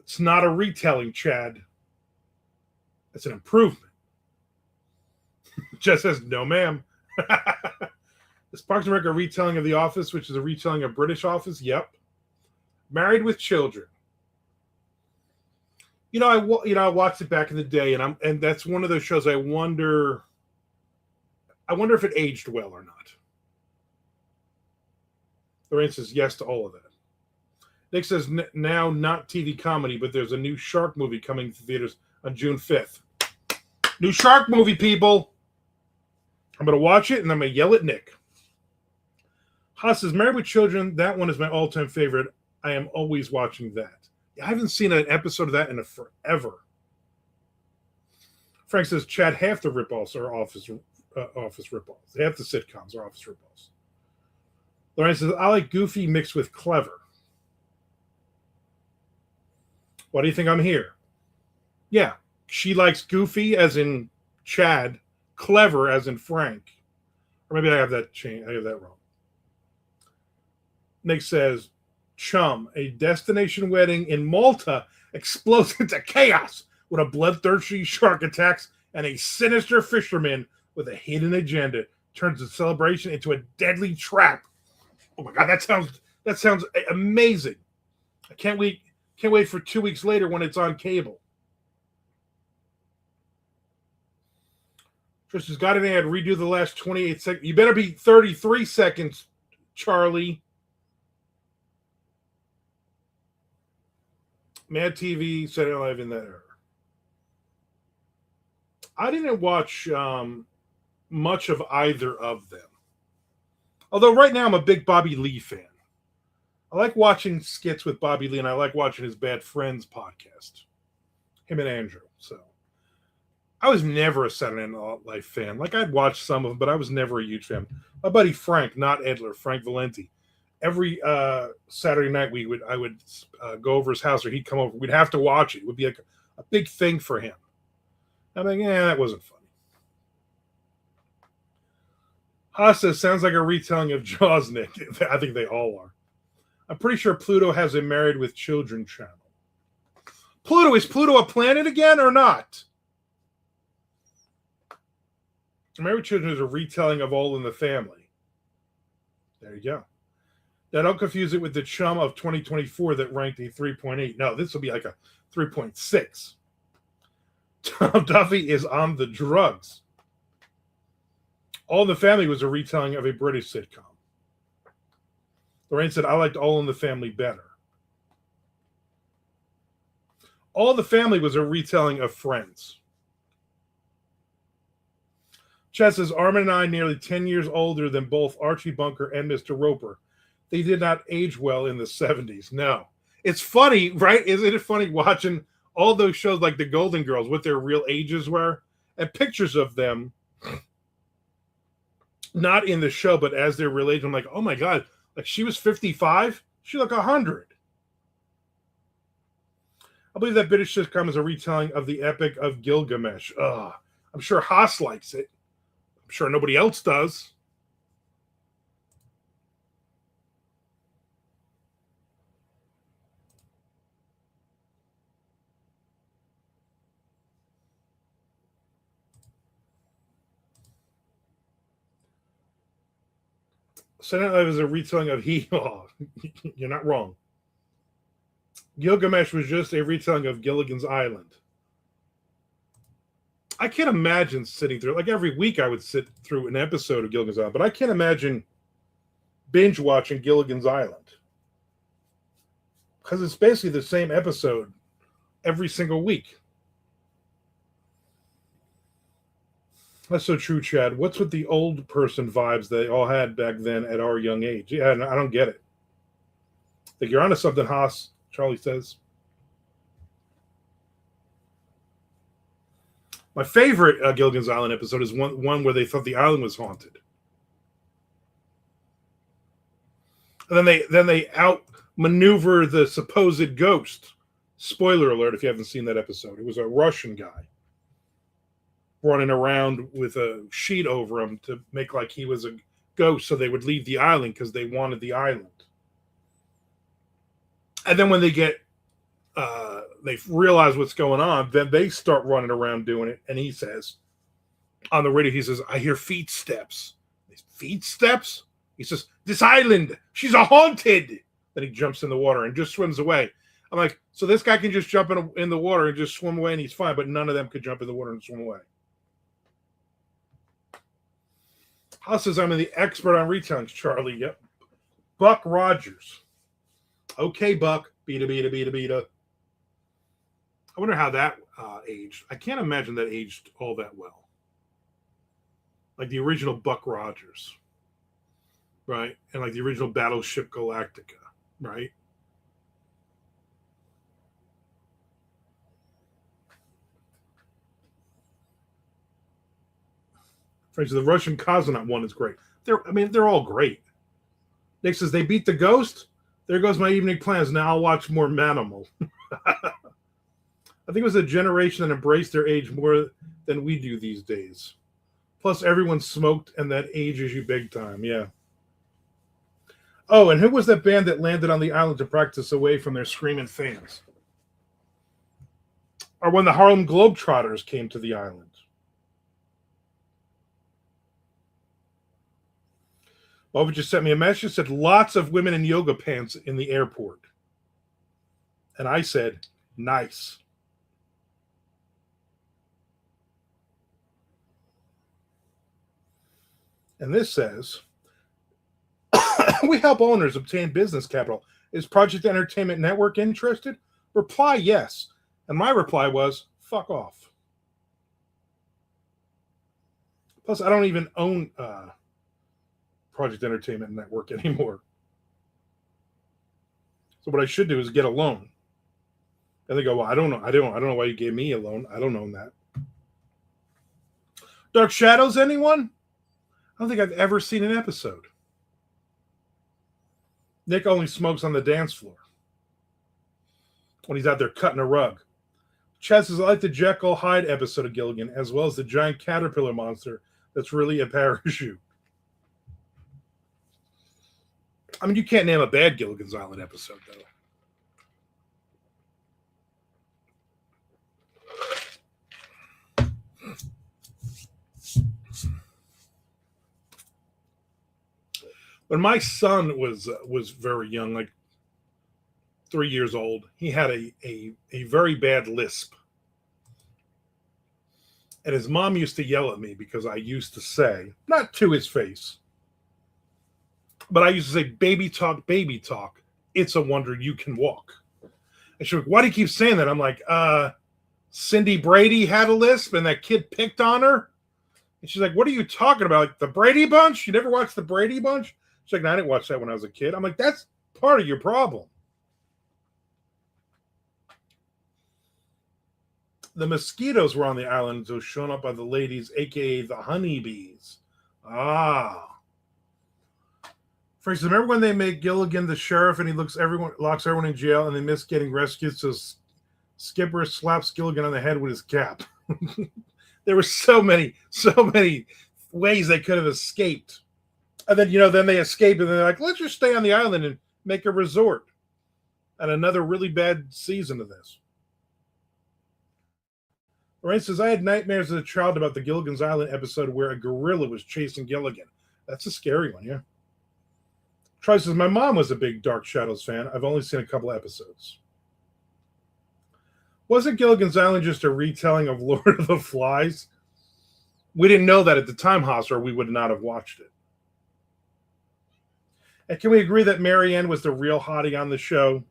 It's not a retelling, Chad. It's an improvement. Jess says, no, ma'am. Is Parks and Rec a retelling of The Office, which is a retelling of British Office? Yep. Married with Children. I watched it back in the day, and that's one of those shows I wonder if it aged well or not. Lorraine says yes to all of that. Nick says now not TV comedy, but there's a new shark movie coming to theaters on June 5th. New shark movie, people. I'm going to watch it, and I'm going to yell at Nick. Haas says, Married with Children, that one is my all-time favorite. I am always watching that. I haven't seen an episode of that in forever. Frank says, Chad, half the ripoffs are office ripoffs. Half the sitcoms are office ripoffs. Lorraine says, I like goofy mixed with clever. Why do you think I'm here? Yeah, she likes goofy as in Chad, clever as in Frank. Or maybe I have that wrong. Nick says, Chum, a destination wedding in Malta explodes into chaos with a bloodthirsty shark attacks and a sinister fisherman with a hidden agenda turns the celebration into a deadly trap. Oh my God, that sounds amazing. I can't wait for 2 weeks later when it's on cable. Tristan's got an ad. Redo the last 28 seconds. You better be 33 seconds, Charlie. Mad TV, Saturday Night Live in that era. I didn't watch much of either of them. Although right now I'm a big Bobby Lee fan. I like watching skits with Bobby Lee, and I like watching his Bad Friends podcast. Him and Andrew. So I was never a Saturday Night Live fan. Like, I'd watch some of them, but I was never a huge fan. My buddy Frank, not Edler, Frank Valenti. Every Saturday night I would go over his house, or he'd come over. We'd have to watch it. It would be like a big thing for him. I'm like, that wasn't funny. Haas says, sounds like a retelling of Jaws, Nick. I think they all are. I'm pretty sure Pluto has a Married with Children channel. Is Pluto a planet again or not? Married with Children is a retelling of All in the Family. There you go. Now, don't confuse it with the Chum of 2024 that ranked a 3.8. No, this will be like a 3.6. Tom Duffy is on the drugs. All in the Family was a retelling of a British sitcom. Lorraine said, I liked All in the Family better. All in the Family was a retelling of Friends. Chad says, Armand and I nearly 10 years older than both Archie Bunker and Mr. Roper. They did not age well in the 70s. No. It's funny, right? Isn't it funny watching all those shows like the Golden Girls, what their real ages were, and pictures of them, not in the show, but as they're related. I'm like, oh my God, like she was 55? She looked 100. I believe that British sitcom is a retelling of the Epic of Gilgamesh. I'm sure Haas likes it. I'm sure nobody else does. Saturday Night Live is a retelling of He. Oh, you're not wrong. Gilgamesh was just a retelling of Gilligan's Island. I can't imagine sitting through, like every week I would sit through an episode of Gilligan's Island, but I can't imagine binge watching Gilligan's Island. Because it's basically the same episode every single week. That's so true, Chad. What's with the old person vibes they all had back then at our young age? Yeah, I don't get it. Like you're onto something, Haas, Charlie says. My favorite Gilligan's Island episode is one where they thought the island was haunted. And then they outmaneuver the supposed ghost. Spoiler alert if you haven't seen that episode. It was a Russian guy running around with a sheet over him to make like he was a ghost so they would leave the island because they wanted the island. And then when they get they realize what's going on, then they start running around doing it. And he says on the radio, he says, I hear feet steps. Feet steps? He says, this island, she's a haunted. Then he jumps in the water and just swims away. I'm like, so this guy can just jump in the water and just swim away and he's fine, but none of them could jump in the water and swim away. Haas says, I'm the expert on retellings, Charlie. Yep. Buck Rogers. Okay, Buck. Beta. I wonder how that aged. I can't imagine that aged all that well. Like the original Buck Rogers. Right? And like the original Battleship Galactica. Right? For instance, the Russian Cosmonaut one is great. They're all great. Nick says, they beat the ghost? There goes my evening plans. Now I'll watch more Manimal. I think it was a generation that embraced their age more than we do these days. Plus, everyone smoked, and that ages you big time. Yeah. Oh, and who was that band that landed on the island to practice away from their screaming fans? Or when the Harlem Globetrotters came to the island? Bova just sent me a message, said lots of women in yoga pants in the airport. And I said, nice. And this says, we help owners obtain business capital. Is Project Entertainment Network interested? Reply yes. And my reply was, fuck off. Plus, I don't even own Project Entertainment Network anymore. So what I should do is get a loan. And they go, well, I don't know why you gave me a loan. I don't own that. Dark Shadows, anyone? I don't think I've ever seen an episode. Nick only smokes on the dance floor when he's out there cutting a rug. Chad says, I like the Jekyll Hyde episode of Gilligan, as well as the giant caterpillar monster that's really a parachute. I mean, you can't name a bad Gilligan's Island episode, though. When my son was very young, like 3 years old, he had a very bad lisp. And his mom used to yell at me because I used to say, not to his face, but I used to say, baby talk, it's a wonder you can walk. And she's like, why do you keep saying that? I'm like, Cindy Brady had a lisp and that kid picked on her. And she's like, what are you talking about? Like the Brady Bunch? You never watched the Brady Bunch? She's like, no, I didn't watch that when I was a kid. I'm like, that's part of your problem. The mosquitoes were on the island, so shown up by the ladies, a.k.a. the honeybees. Ah. For instance, remember when they make Gilligan the sheriff and he locks everyone in jail and they miss getting rescued, so Skipper slaps Gilligan on the head with his cap. There were so many ways they could have escaped. And then, then they escape and they're like, let's just stay on the island and make a resort. And another really bad season of this. Lorraine says, I had nightmares as a child about the Gilligan's Island episode where a gorilla was chasing Gilligan. That's a scary one, yeah. Troy says, my mom was a big Dark Shadows fan. I've only seen a couple episodes. Wasn't Gilligan's Island just a retelling of Lord of the Flies? We didn't know that at the time, Haas, or we would not have watched it. And can we agree that Marianne was the real hottie on the show?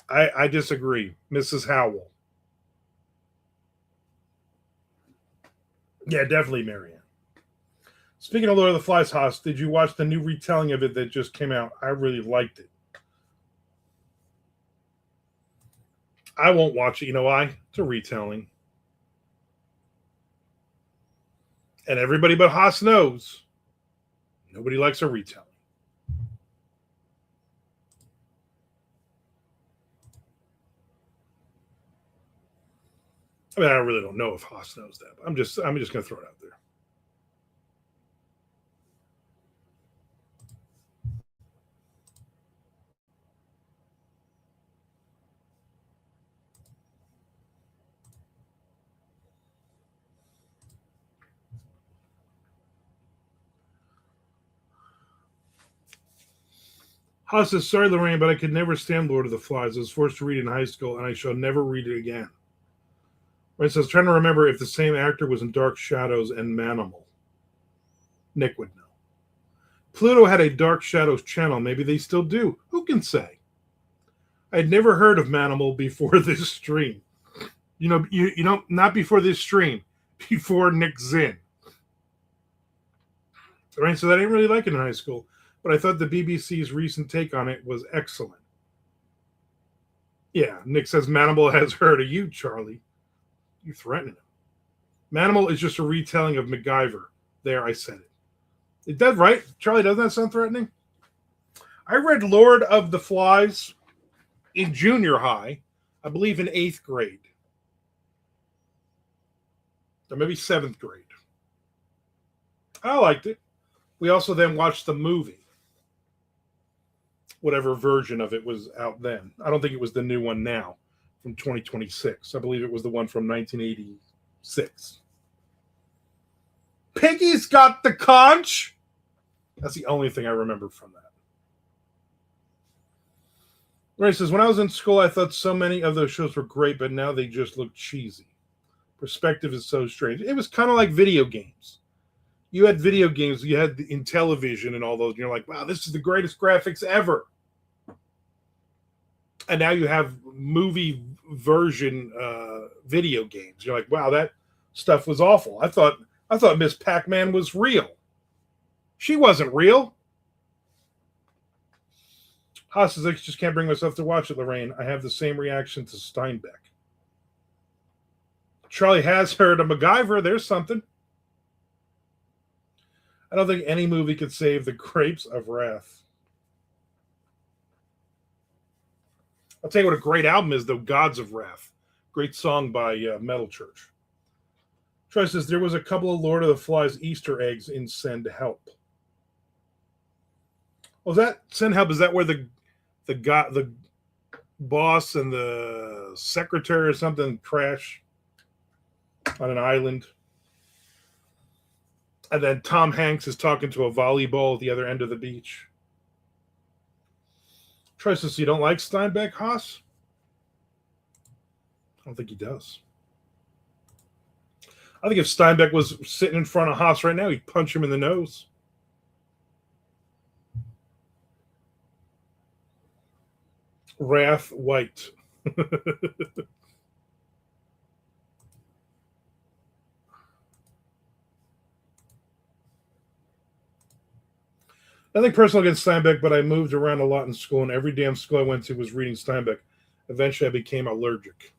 I disagree. Mrs. Howell. Yeah, definitely Marianne. Speaking of Lord of the Flies, Haas, did you watch the new retelling of it that just came out? I really liked it. I won't watch it. You know why? It's a retelling. And everybody but Haas knows nobody likes a retelling. I mean, I really don't know if Haas knows that, but I'm just going to throw it out there. Haas says, sorry, Lorraine, but I could never stand Lord of the Flies. I was forced to read it in high school, and I shall never read it again. Right, so I was trying to remember if the same actor was in Dark Shadows and Manimal. Nick would know. Pluto had a Dark Shadows channel. Maybe they still do. Who can say? I'd never heard of Manimal before this stream. You know, not before this stream, before Nick Zinn. Right, so I didn't really like it in high school, but I thought the BBC's recent take on it was excellent. Yeah, Nick says Manimal has heard of you, Charlie. You threatening him. Manimal is just a retelling of MacGyver. There, I said it. It does, right? Charlie, doesn't that sound threatening? I read Lord of the Flies in junior high, I believe in 8th grade. Or maybe 7th grade. I liked it. We also then watched the movie. Whatever version of it was out then. I don't think it was the new one now from 2026. I believe it was the one from 1986. Piggy's got the conch. That's the only thing I remember from that. Ray says, when I was in school, I thought so many of those shows were great, but now they just look cheesy. Perspective is so strange. It was kind of like video games. You had video games, you had in television and all those, and you're like, wow, this is the greatest graphics ever. And now you have movie version video games. You're like, wow, that stuff was awful. I thought Miss Pac-Man was real. She wasn't real. Haas says, I just can't bring myself to watch it, Lorraine. I have the same reaction to Steinbeck. Charlie has heard of MacGyver. There's something. I don't think any movie could save the Grapes of Wrath. I'll tell you what a great album is, though, Gods of Wrath. Great song by Metal Church. Troy says, there was a couple of Lord of the Flies Easter eggs in Send Help. Was that Send Help? Is that where the boss and the secretary or something crash on an island? And then Tom Hanks is talking to a volleyball at the other end of the beach. Troy says, you don't like Steinbeck, Haas? I don't think he does. I think if Steinbeck was sitting in front of Haas right now, he'd punch him in the nose. Wrath White. Nothing personal against Steinbeck, but I moved around a lot in school, and every damn school I went to was reading Steinbeck. Eventually, I became allergic.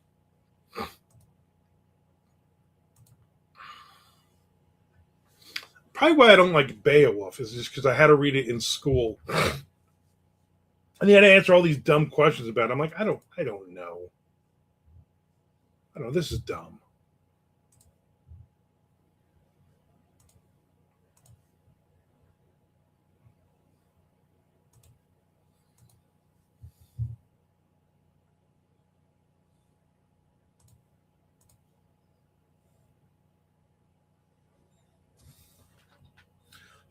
Probably why I don't like Beowulf is just because I had to read it in school. And he had to answer all these dumb questions about it. I'm like, I don't know. I don't know. This is dumb.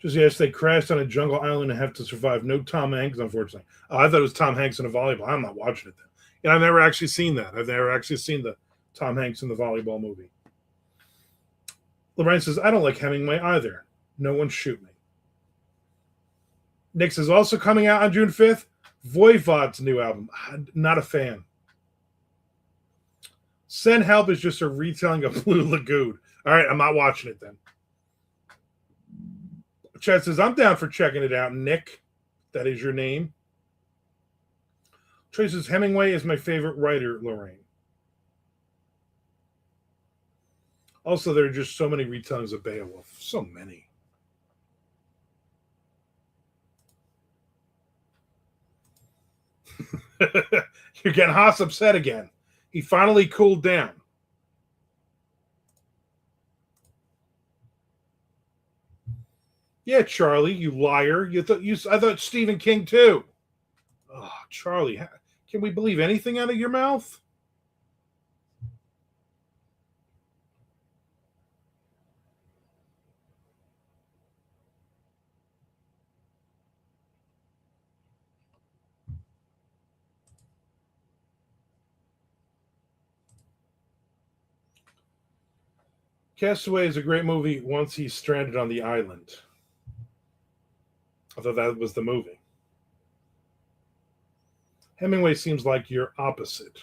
Just yes, they crashed on a jungle island and have to survive. No Tom Hanks, unfortunately. Oh, I thought it was Tom Hanks in a volleyball. I'm not watching it then. And I've never actually seen that. I've never actually seen the Tom Hanks in the volleyball movie. Lorraine says, I don't like Hemingway either. No one shoot me. Nick is also coming out on June 5th. Voivod's new album. Not a fan. Send Help is just a retelling of Blue Lagoon. All right, I'm not watching it then. Chad says, I'm down for checking it out. Nick, that is your name. Trey says, Hemingway is my favorite writer, Lorraine. Also, there are just so many retellings of Beowulf. So many. You're getting Haas upset again. He finally cooled down. Yeah, Charlie, you liar. I thought Stephen King too. Oh, Charlie, can we believe anything out of your mouth? Castaway is a great movie once he's stranded on the island. I thought that was the movie. Hemingway seems like you're opposite.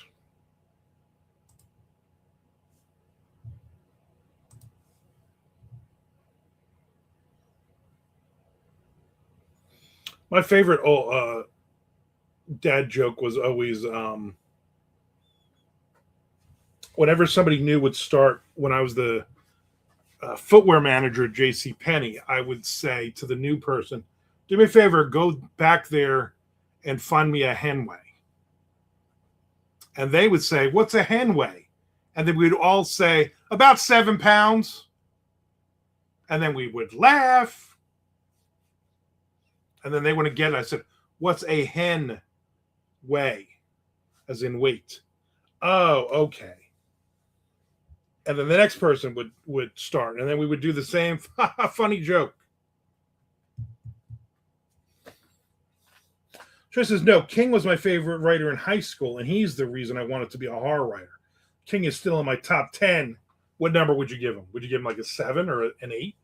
My favorite dad joke was always whenever somebody new would start, when I was the footwear manager at J.C. Penney, I would say to the new person, do me a favor, go back there and find me a henway. And they would say, what's a henway? And then we'd all say, about 7 pounds. And then we would laugh. And then they wouldn't get it. I said, what's a hen weigh? As in weight. Oh, okay. And then the next person would start. And then we would do the same funny joke. Trish says, no, King was my favorite writer in high school, and he's the reason I wanted to be a horror writer. King is still in my top 10. What number would you give him? Would you give him like a 7 or an 8?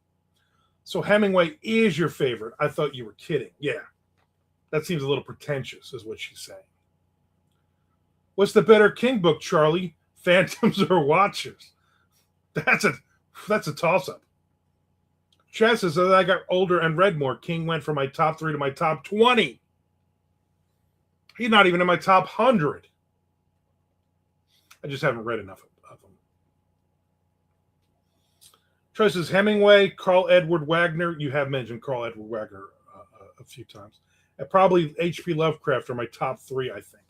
So Hemingway is your favorite. I thought you were kidding. Yeah. That seems a little pretentious, is what she's saying. What's the better King book, Charlie? Phantoms or Watchers? That's a toss-up. Chad says, as I got older and read more, King went from my top 3 to my top 20. He's not even in my top 100. I just haven't read enough of them. Troy says, Hemingway, Carl Edward Wagner. You have mentioned Carl Edward Wagner a few times. And probably H.P. Lovecraft are my top 3, I think.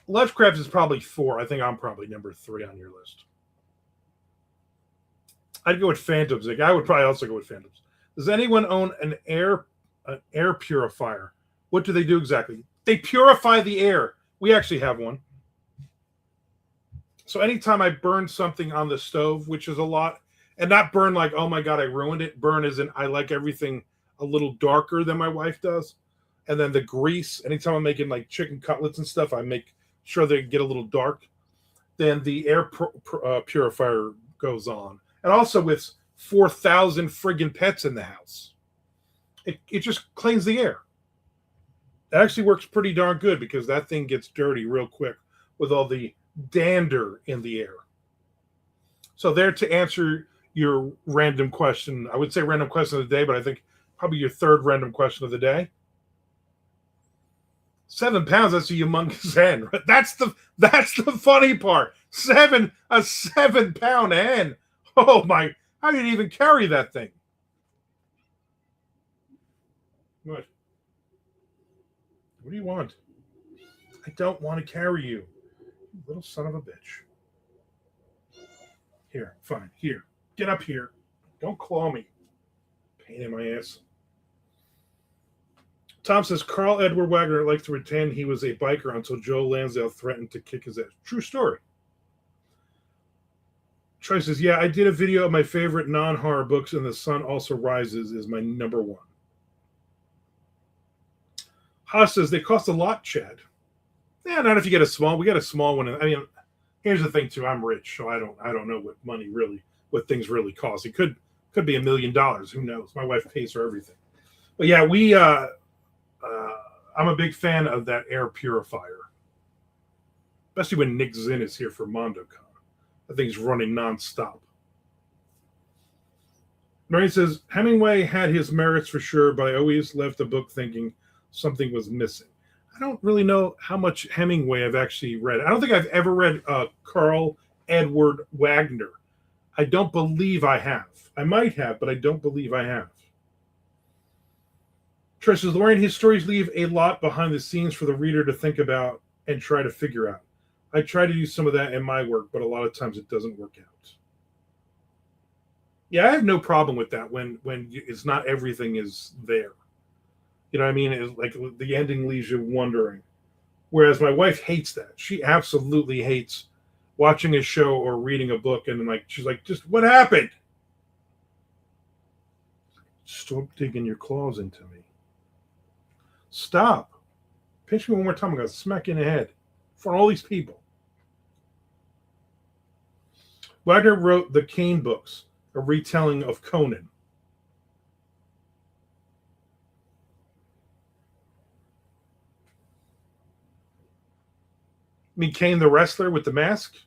Lovecraft is probably 4. I think I'm probably number 3 on your list. I'd go with Phantoms. I would probably also go with Phantoms. Does anyone own an air purifier? What do they do exactly? They purify the air. We actually have one. So anytime I burn something on the stove, which is a lot, and not burn like, oh my God, I ruined it. Burn as in I like everything a little darker than my wife does. And then the grease, anytime I'm making like chicken cutlets and stuff, I make sure they get a little dark. Then the air purifier goes on. And also with 4,000 friggin' pets in the house. It just cleans the air. It actually works pretty darn good because that thing gets dirty real quick with all the dander in the air. So there to answer your random question. I would say random question of the day, but I think probably your third random question of the day. 7 pounds, that's a humongous hen. That's the funny part. A 7-pound hen. Oh my, how do you even carry that thing? What? What do you want? I don't want to carry you. You little son of a bitch. Here, fine. Here. Get up here. Don't claw me. Pain in my ass. Tom says, Carl Edward Wagner likes to pretend he was a biker until Joe Lansdale threatened to kick his ass. True story. Troy says, yeah, I did a video of my favorite non-horror books, and The Sun Also Rises is my number one. Haas says, they cost a lot, Chad. Yeah, not if you get a small. We got a small one. I mean, here's the thing, too. I'm rich, so I don't know what things really cost. It could be $1 million. Who knows? My wife pays for everything. But yeah, I'm a big fan of that air purifier, especially when Nick Zinn is here for MondoCon. I think he's running nonstop. Marie says, Hemingway had his merits for sure, but I always left the book thinking something was missing. I don't really know how much Hemingway I've actually read. I don't think I've ever read Carl Edward Wagner. I don't believe I have. I might have, but I don't believe I have. Trish says, Lorraine, his stories leave a lot behind the scenes for the reader to think about and try to figure out. I try to do some of that in my work, but a lot of times it doesn't work out. Yeah, I have no problem with that when it's not everything is there. You know what I mean? It's like the ending leaves you wondering. Whereas my wife hates that. She absolutely hates watching a show or reading a book and she's like, just what happened? Stop digging your claws into me. Stop. Pinch me one more time. I'm going to smack you in the head. For all these people. Wagner wrote the Kane books, a retelling of Conan. I mean, Kane the wrestler with the mask?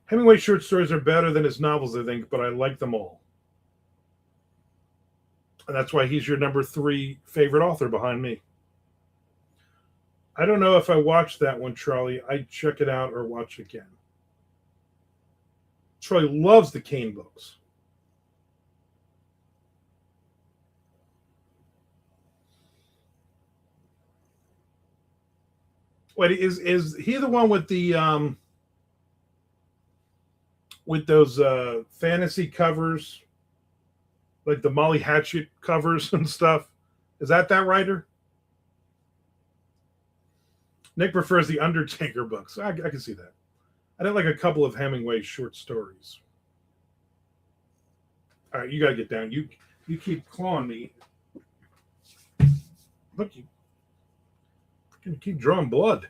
Hemingway's short stories are better than his novels, I think, but I like them all. And that's why he's your number 3 favorite author behind me. I don't know if I watched that one, Charlie. I'd check it out or watch it again. Charlie loves the Kane books. Wait, is he the one with the with those fantasy covers, like the Molly Hatchet covers and stuff? Is that writer? Nick prefers the Undertaker books. I can see that. I did like a couple of Hemingway short stories. All right, you got to get down. You keep clawing me. Look, you keep drawing blood.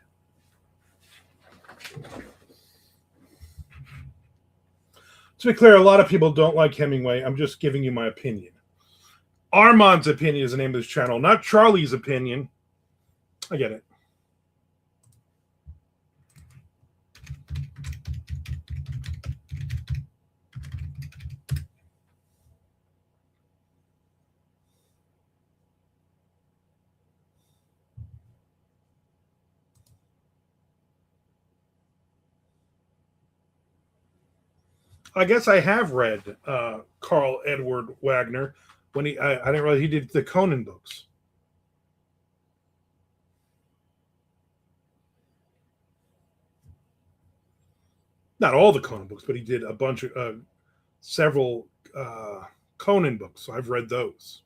To be clear, a lot of people don't like Hemingway. I'm just giving you my opinion. Armand's opinion is the name of this channel, not Charlie's opinion. I get it. I guess I have read Carl Edward Wagner when I didn't realize he did the Conan books. Not all the Conan books, but he did a bunch of several Conan books. So I've read those.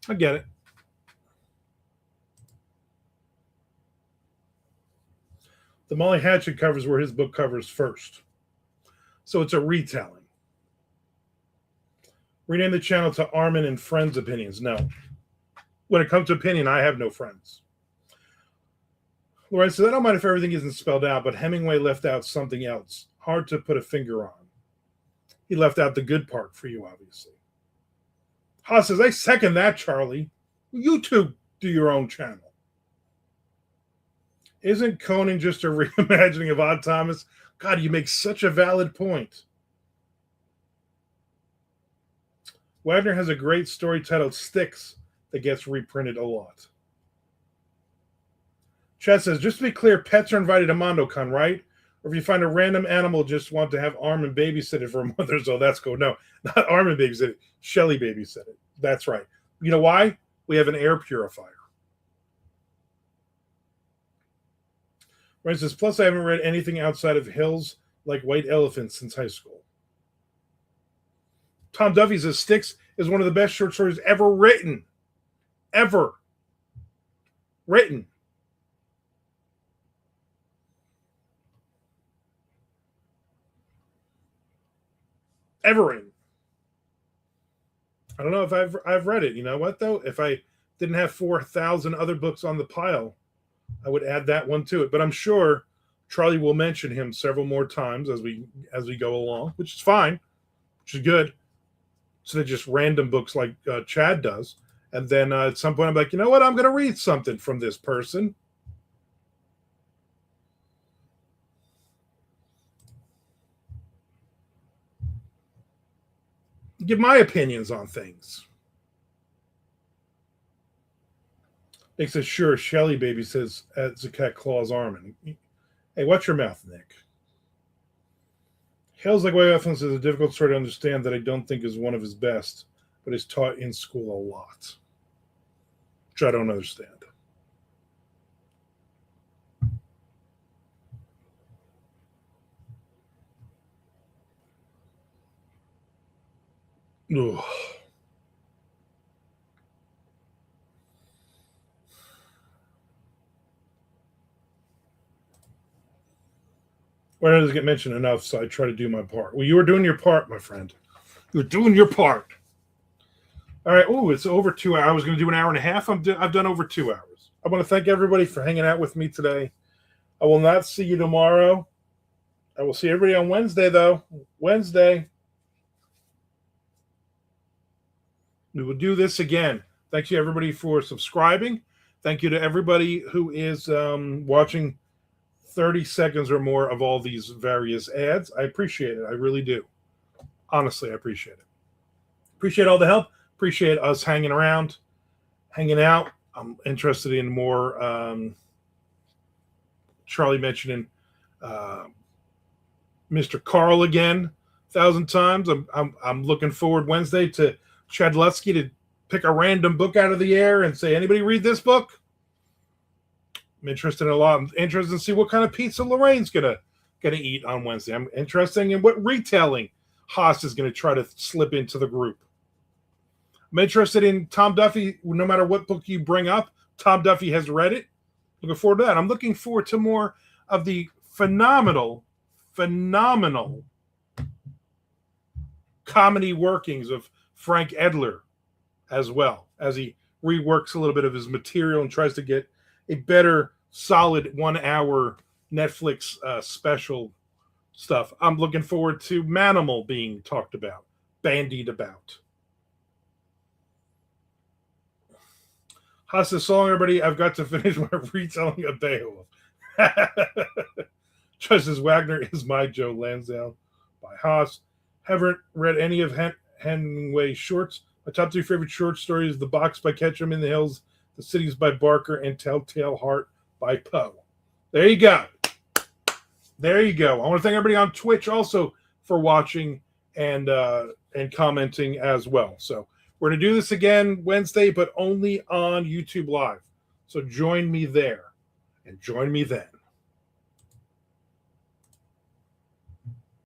I get it. The Molly Hatchet covers were his book covers first. So it's a retelling. Rename the channel to Armin and Friends Opinions. No. When it comes to opinion, I have no friends. Lauren says, I don't mind if everything isn't spelled out, but Hemingway left out something else. Hard to put a finger on. He left out the good part for you, obviously. Haas says, I second that, Charlie. You two do your own channel. Isn't Conan just a reimagining of Odd Thomas? God, you make such a valid point. Wagner has a great story titled Sticks that gets reprinted a lot. Chad says, just to be clear, pets are invited to MondoCon, right? Or if you find a random animal, just want to have Armand babysit it for a month or so, that's cool. No, not Armand babysit it. Shelly babysit it. That's right. You know why? We have an air purifier. Ryan says, plus I haven't read anything outside of Hills like White Elephant since high school. Tom Duffy says, Styx is one of the best short stories ever written. Ever. Written. Ever written. I don't know if I've read it. You know what, though? If I didn't have 4,000 other books on the pile, I would add that one to it. But I'm sure Charlie will mention him several more times as we go along, which is fine, which is good. So they're just random books like Chad does. And then at some point I'm like, you know what? I'm going to read something from this person. Give my opinions on things. Nick says, sure. Shelly baby says, as a cat claws Armin. Hey, watch your mouth, Nick. Hales Like White Elephant is a difficult story to understand that I don't think is one of his best, but is taught in school a lot, which I don't understand. Ugh. Well, it doesn't get mentioned enough, so I try to do my part. Well, you were doing your part, my friend. You were doing your part. All right. Oh, it's over 2 hours. I was going to do an hour and a half. I've done over 2 hours. I want to thank everybody for hanging out with me today. I will not see you tomorrow. I will see everybody on Wednesday, though. Wednesday. We will do this again. Thank you, everybody, for subscribing. Thank you to everybody who is watching 30 seconds or more of all these various ads. I appreciate it. I really do. Honestly, I appreciate it. Appreciate all the help. Appreciate us hanging around, hanging out. I'm interested in more Charlie mentioning Mr. Carl again 1,000 times. I'm looking forward Wednesday to Chad Lutsky to pick a random book out of the air and say, anybody read this book? I'm interested in a lot. I'm interested to see what kind of pizza Lorraine's gonna eat on Wednesday. I'm interested in what retelling Haas is going to try to slip into the group. I'm interested in Tom Duffy. No matter what book you bring up, Tom Duffy has read it. Looking forward to that. I'm looking forward to more of the phenomenal comedy workings of Frank Edler as well, as he reworks a little bit of his material and tries to get a better, solid 1 hour Netflix special stuff. I'm looking forward to Manimal being talked about, bandied about. Haas says, so long, everybody. I've got to finish my retelling of Beowulf. Justice Wagner is my Joe Lansdowne by Haas. Haven't read any of Hemingway's shorts. My top 3 favorite short stories: The Box by Ketchum in the Hills, The Cities by Barker, and Telltale Heart by Poe. There you go. There you go. I want to thank everybody on Twitch also for watching and commenting as well. So we're going to do this again Wednesday, but only on YouTube Live. So join me there and join me then.